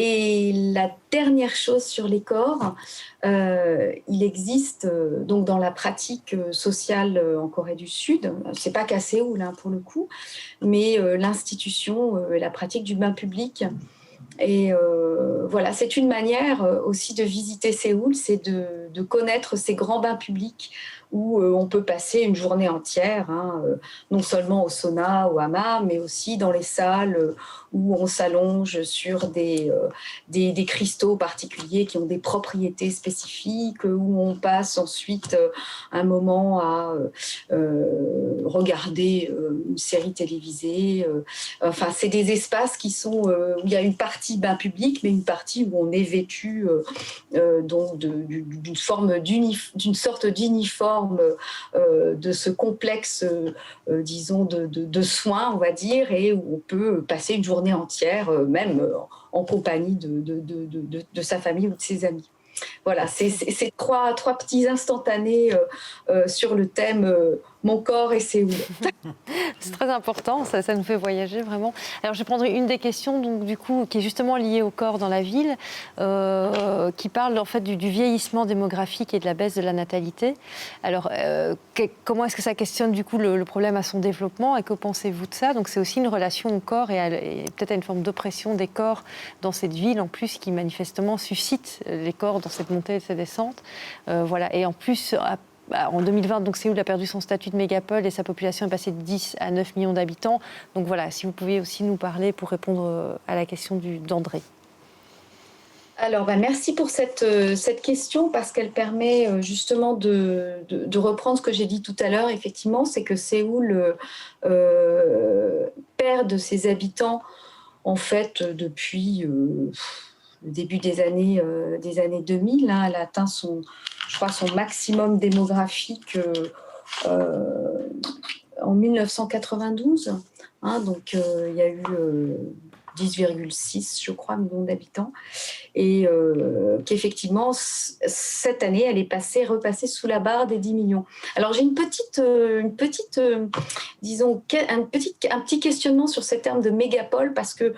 Et la dernière chose sur les corps, il existe donc dans la pratique sociale en Corée du Sud, c'est pas qu'à Séoul hein, pour le coup, mais l'institution, la pratique du bain public. Et voilà, c'est une manière aussi de visiter Séoul, c'est de connaître ces grands bains publics où on peut passer une journée entière, hein, non seulement au sauna, au hammam, mais aussi dans les salles où on s'allonge sur des cristaux particuliers qui ont des propriétés spécifiques, où on passe ensuite un moment à regarder une série télévisée. Enfin, c'est des espaces qui sont où il y a une partie bain public, mais une partie où on est vêtu donc d'une sorte d'uniforme de ce complexe, disons, de soins, on va dire, et où on peut passer une journée entière, même en compagnie de sa famille ou de ses amis. voilà, c'est trois petits instantanés sur le thème mon corps et Séoul. C'est très important, ça nous fait voyager vraiment. Alors je vais prendre une des questions donc, du coup, qui est justement liée au corps dans la ville, qui parle en fait du vieillissement démographique et de la baisse de la natalité. Alors comment est-ce que ça questionne du coup le problème à son développement et que pensez-vous de ça? Donc c'est aussi une relation au corps et peut-être à une forme d'oppression des corps dans cette ville en plus qui manifestement suscite les corps dans cette montée et cette descente. Voilà. Et en plus, en 2020, donc Séoul a perdu son statut de mégapole et sa population est passée de 10 à 9 millions d'habitants. Donc voilà, si vous pouviez aussi nous parler pour répondre à la question d'André. Alors, merci pour cette question parce qu'elle permet justement de reprendre ce que j'ai dit tout à l'heure. Effectivement, c'est que Séoul perd de ses habitants en fait depuis le début des années 2000. Elle a atteint son maximum démographique en 1992. Donc, il y a eu 10,6, je crois, millions d'habitants. Et qu'effectivement, cette année, elle est repassée sous la barre des 10 millions. Alors, j'ai un petit questionnement sur ce terme de mégapole parce que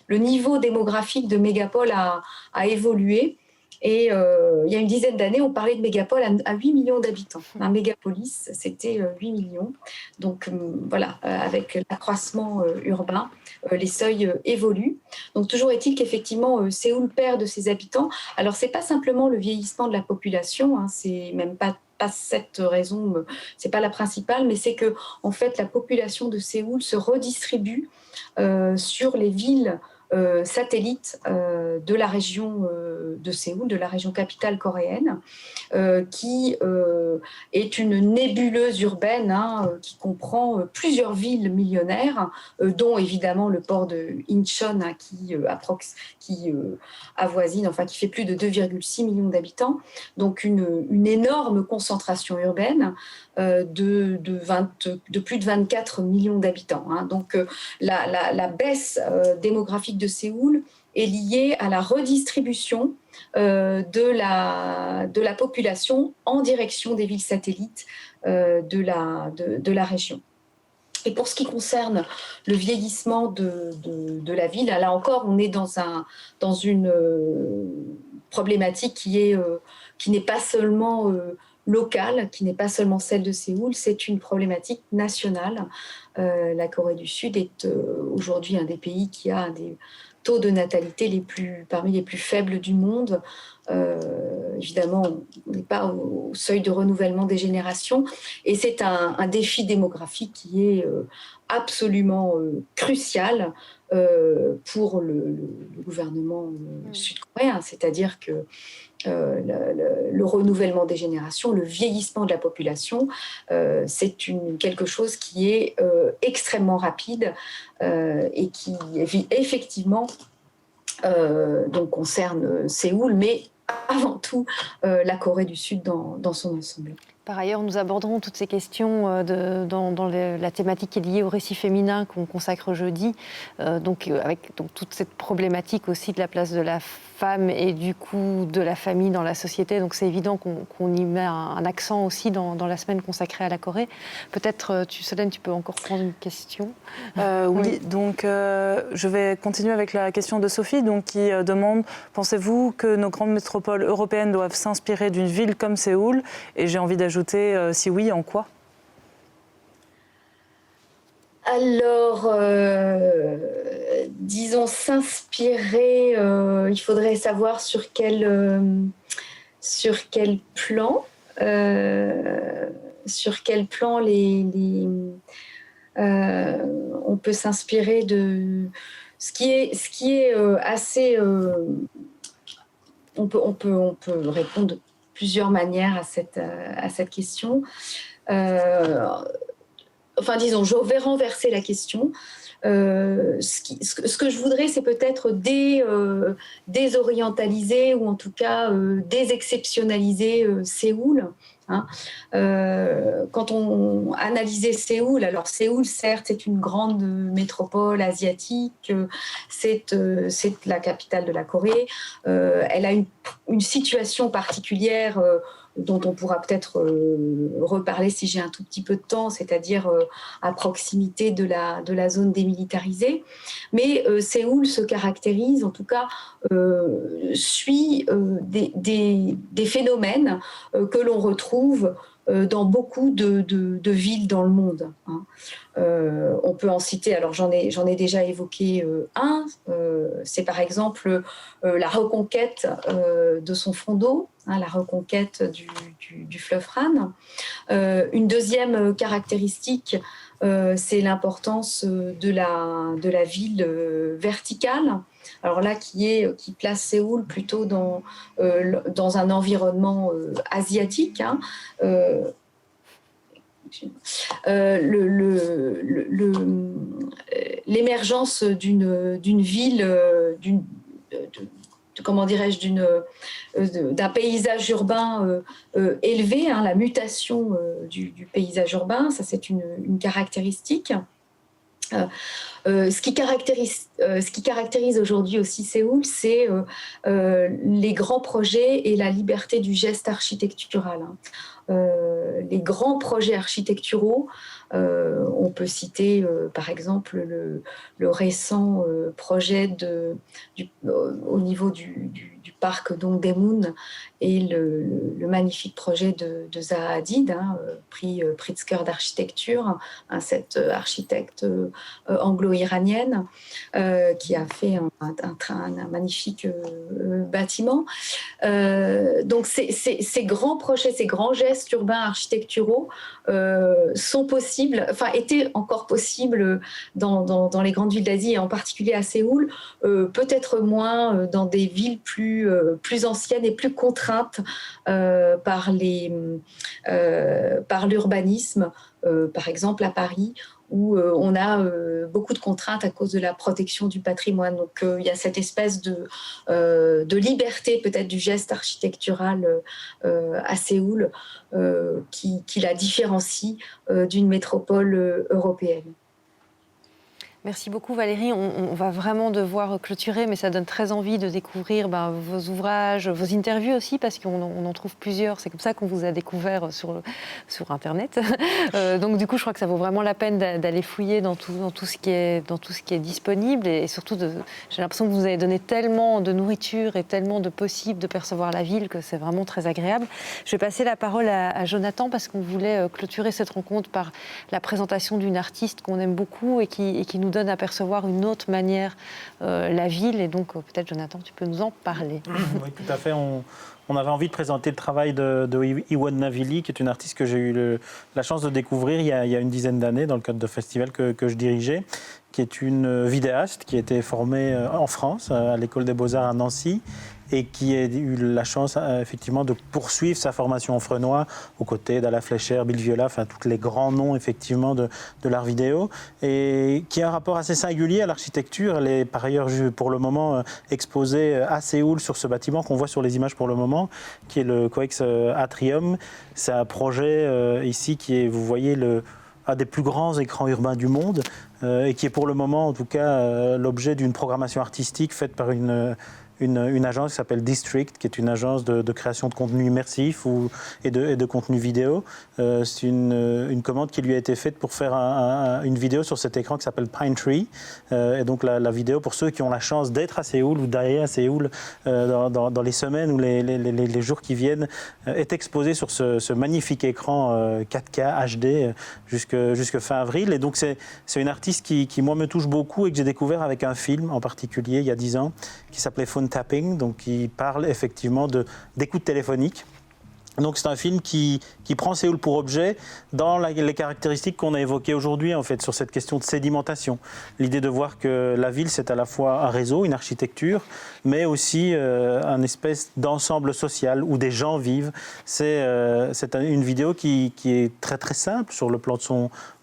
le niveau démographique de mégapole a évolué. Et il y a une dizaine d'années, on parlait de mégapole à 8 millions d'habitants. Un mégapolis, c'était 8 millions. Donc voilà, avec l'accroissement urbain, les seuils évoluent. Donc toujours est-il qu'effectivement, Séoul perd de ses habitants. Alors c'est pas simplement le vieillissement de la population, c'est même pas cette raison, c'est pas la principale, mais c'est que en fait la population de Séoul se redistribue sur les villes satellite de la région de Séoul, de la région capitale coréenne, qui est une nébuleuse urbaine qui comprend plusieurs villes millionnaires, dont évidemment le port de Incheon qui avoisine, enfin qui fait plus de 2,6 millions d'habitants, donc une énorme concentration urbaine de plus de 24 millions d'habitants. Donc la baisse démographique de Séoul est liée à la redistribution de la population en direction des villes satellites de la région. Et pour ce qui concerne le vieillissement de la ville, là encore, on est dans une problématique qui n'est pas seulement locale, qui n'est pas seulement celle de Séoul, c'est une problématique nationale. La Corée du Sud est aujourd'hui un des pays qui a des taux de natalité parmi les plus faibles du monde. Évidemment, on n'est pas au seuil de renouvellement des générations et c'est un défi démographique qui est absolument crucial pour le gouvernement sud-coréen, c'est-à-dire que le renouvellement des générations, le vieillissement de la population, c'est quelque chose qui est extrêmement rapide et qui effectivement donc concerne Séoul, mais avant tout la Corée du Sud dans son ensemble. Par ailleurs, nous aborderons toutes ces questions dans la thématique qui est liée au récit féminin qu'on consacre jeudi, avec toute cette problématique aussi de la place de la femme et du coup de la famille dans la société. Donc c'est évident qu'on y met un accent aussi dans la semaine consacrée à la Corée. Peut-être, Solène, tu peux encore prendre une question. Oui, donc je vais continuer avec la question de Sophie qui demande « Pensez-vous que nos grandes métropoles européennes doivent s'inspirer d'une ville comme Séoul ?» Et j'ai envie d'ajouter si oui, en quoi? Alors, disons s'inspirer, il faudrait savoir sur quel plan on peut s'inspirer de ce qui est assez. On peut répondre de plusieurs manières à cette question. Disons, je vais renverser la question. Ce que je voudrais, c'est peut-être désorientaliser ou en tout cas désexceptionnaliser Séoul. hein. Quand on analysait Séoul, alors Séoul, certes, c'est une grande métropole asiatique, c'est la capitale de la Corée. Elle a une situation particulière dont on pourra peut-être reparler si j'ai un tout petit peu de temps, c'est-à-dire à proximité de la zone démilitarisée. Mais Séoul se caractérise, en tout cas, suit des phénomènes que l'on retrouve dans beaucoup de villes dans le monde, hein. On peut en citer, alors j'en ai déjà évoqué un, c'est par exemple la reconquête de son front d'eau, hein, la reconquête du fleuve Han. Une deuxième caractéristique, c'est l'importance de la ville verticale. Alors là, qui place Séoul plutôt dans un environnement asiatique, hein. L'émergence d'une ville, comment dirais-je, d'un paysage urbain élevé, hein, la mutation du paysage urbain, ça c'est une caractéristique. Ce qui caractérise aujourd'hui aussi Séoul, c'est les grands projets et la liberté du geste architectural, hein. Les grands projets architecturaux, on peut citer par exemple le récent projet au niveau du parc Dongdaemun et le magnifique projet de Zaha Hadid, hein, prix Pritzker d'architecture, hein, cette architecte anglo-iranienne qui a fait un magnifique bâtiment. Donc ces grands projets, ces grands gestes urbains architecturaux sont possibles, enfin étaient encore possibles dans les grandes villes d'Asie et en particulier à Séoul, peut-être moins dans des villes plus anciennes et plus contraintes par l'urbanisme, par exemple à Paris, où on a beaucoup de contraintes à cause de la protection du patrimoine. Donc il y a cette espèce de liberté peut-être du geste architectural à Séoul qui la différencie d'une métropole européenne. Merci beaucoup Valérie. On va vraiment devoir clôturer, mais ça donne très envie de découvrir vos ouvrages, vos interviews aussi, parce qu'on en trouve plusieurs. C'est comme ça qu'on vous a découvert sur Internet. Donc du coup, je crois que ça vaut vraiment la peine d'aller fouiller dans tout ce qui est disponible. Et surtout, j'ai l'impression que vous avez donné tellement de nourriture et tellement de possibles de percevoir la ville que c'est vraiment très agréable. Je vais passer la parole à Jonathan, parce qu'on voulait clôturer cette rencontre par la présentation d'une artiste qu'on aime beaucoup et qui nous donne à percevoir une autre manière la ville. Et donc, peut-être, Jonathan, tu peux nous en parler. Oui, tout à fait. On avait envie de présenter le travail de Iwon Navili, qui est une artiste que j'ai eu la chance de découvrir il y a une dizaine d'années dans le cadre de festival que je dirigeais, qui est une vidéaste qui a été formée en France, à l'École des Beaux-Arts à Nancy, et qui a eu la chance effectivement de poursuivre sa formation en Frenois aux côtés d'Ala Fleischer, Bill Viola, enfin tous les grands noms effectivement de l'art vidéo, et qui a un rapport assez singulier à l'architecture. Elle est par ailleurs pour le moment exposée à Séoul sur ce bâtiment qu'on voit sur les images pour le moment, qui est le Coex Atrium. C'est un projet ici qui est, vous voyez, un des plus grands écrans urbains du monde et qui est pour le moment en tout cas l'objet d'une programmation artistique faite par une agence qui s'appelle District, qui est une agence de création de contenu immersif et de contenu vidéo. C'est une commande qui lui a été faite pour faire une vidéo sur cet écran qui s'appelle Pine Tree. Et donc la vidéo, pour ceux qui ont la chance d'être à Séoul ou d'aller à Séoul dans les semaines ou les jours qui viennent, est exposée sur ce magnifique écran 4K HD jusque fin avril. Et donc c'est une artiste qui, moi, me touche beaucoup et que j'ai découvert avec un film en particulier il y a 10 ans qui s'appelait Phone Tapping, donc qui parle effectivement d'écoute téléphonique. Donc c'est un film qui prend Séoul pour objet dans les caractéristiques qu'on a évoquées aujourd'hui en fait sur cette question de sédimentation. L'idée de voir que la ville c'est à la fois un réseau, une architecture, mais aussi un espèce d'ensemble social où des gens vivent. C'est une vidéo qui est très très simple sur le plan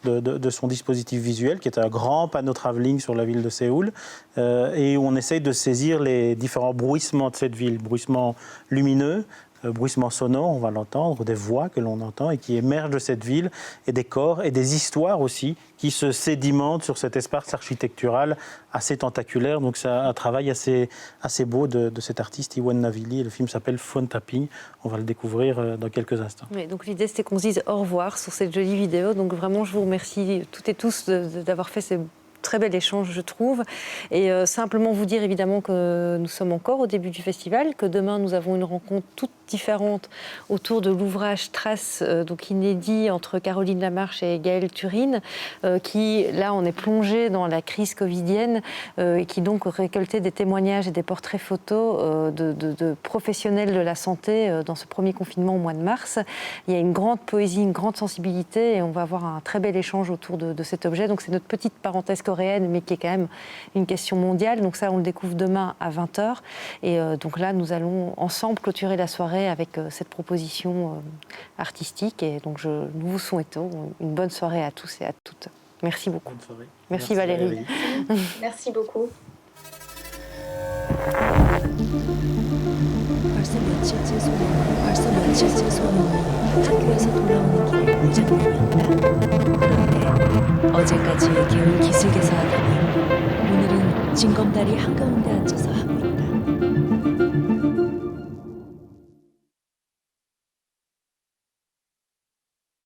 de son dispositif visuel, qui est un grand panneau travelling sur la ville de Séoul, et où on essaye de saisir les différents bruissements de cette ville, bruissements lumineux, bruissements sonores, on va l'entendre, des voix que l'on entend et qui émergent de cette ville, et des corps et des histoires aussi qui se sédimentent sur cet espace architectural assez tentaculaire. Donc c'est un travail assez beau de cet artiste Iwan Navili. Le film s'appelle Phone Tapping. On va le découvrir dans quelques instants. Oui, donc l'idée c'était qu'on se dise au revoir sur cette jolie vidéo. Donc vraiment je vous remercie toutes et tous d'avoir fait ces très bel échange, je trouve. Et simplement vous dire évidemment que nous sommes encore au début du festival, que demain nous avons une rencontre toute différente autour de l'ouvrage Traces, donc inédit entre Caroline Lamarche et Gaëlle Turine, qui, là, on est plongé dans la crise covidienne et qui donc récoltait des témoignages et des portraits photos de professionnels de la santé dans ce premier confinement au mois de mars. Il y a une grande poésie, une grande sensibilité et on va avoir un très bel échange autour de cet objet. Donc c'est notre petite parenthèse coréenne, mais qui est quand même une question mondiale. Donc ça, on le découvre demain à 20h. Et donc là, nous allons ensemble clôturer la soirée avec cette proposition artistique. Et donc nous vous souhaitons une bonne soirée à tous et à toutes. Merci beaucoup. Bonne soirée. Merci Valérie. Merci beaucoup. 벌써 며칠째 소문이 학교에서 돌아오는 길에 울적거렸다. 그런데 어제까지 개운 기슭에서 하더니 오늘은 징검다리 한가운데 앉아서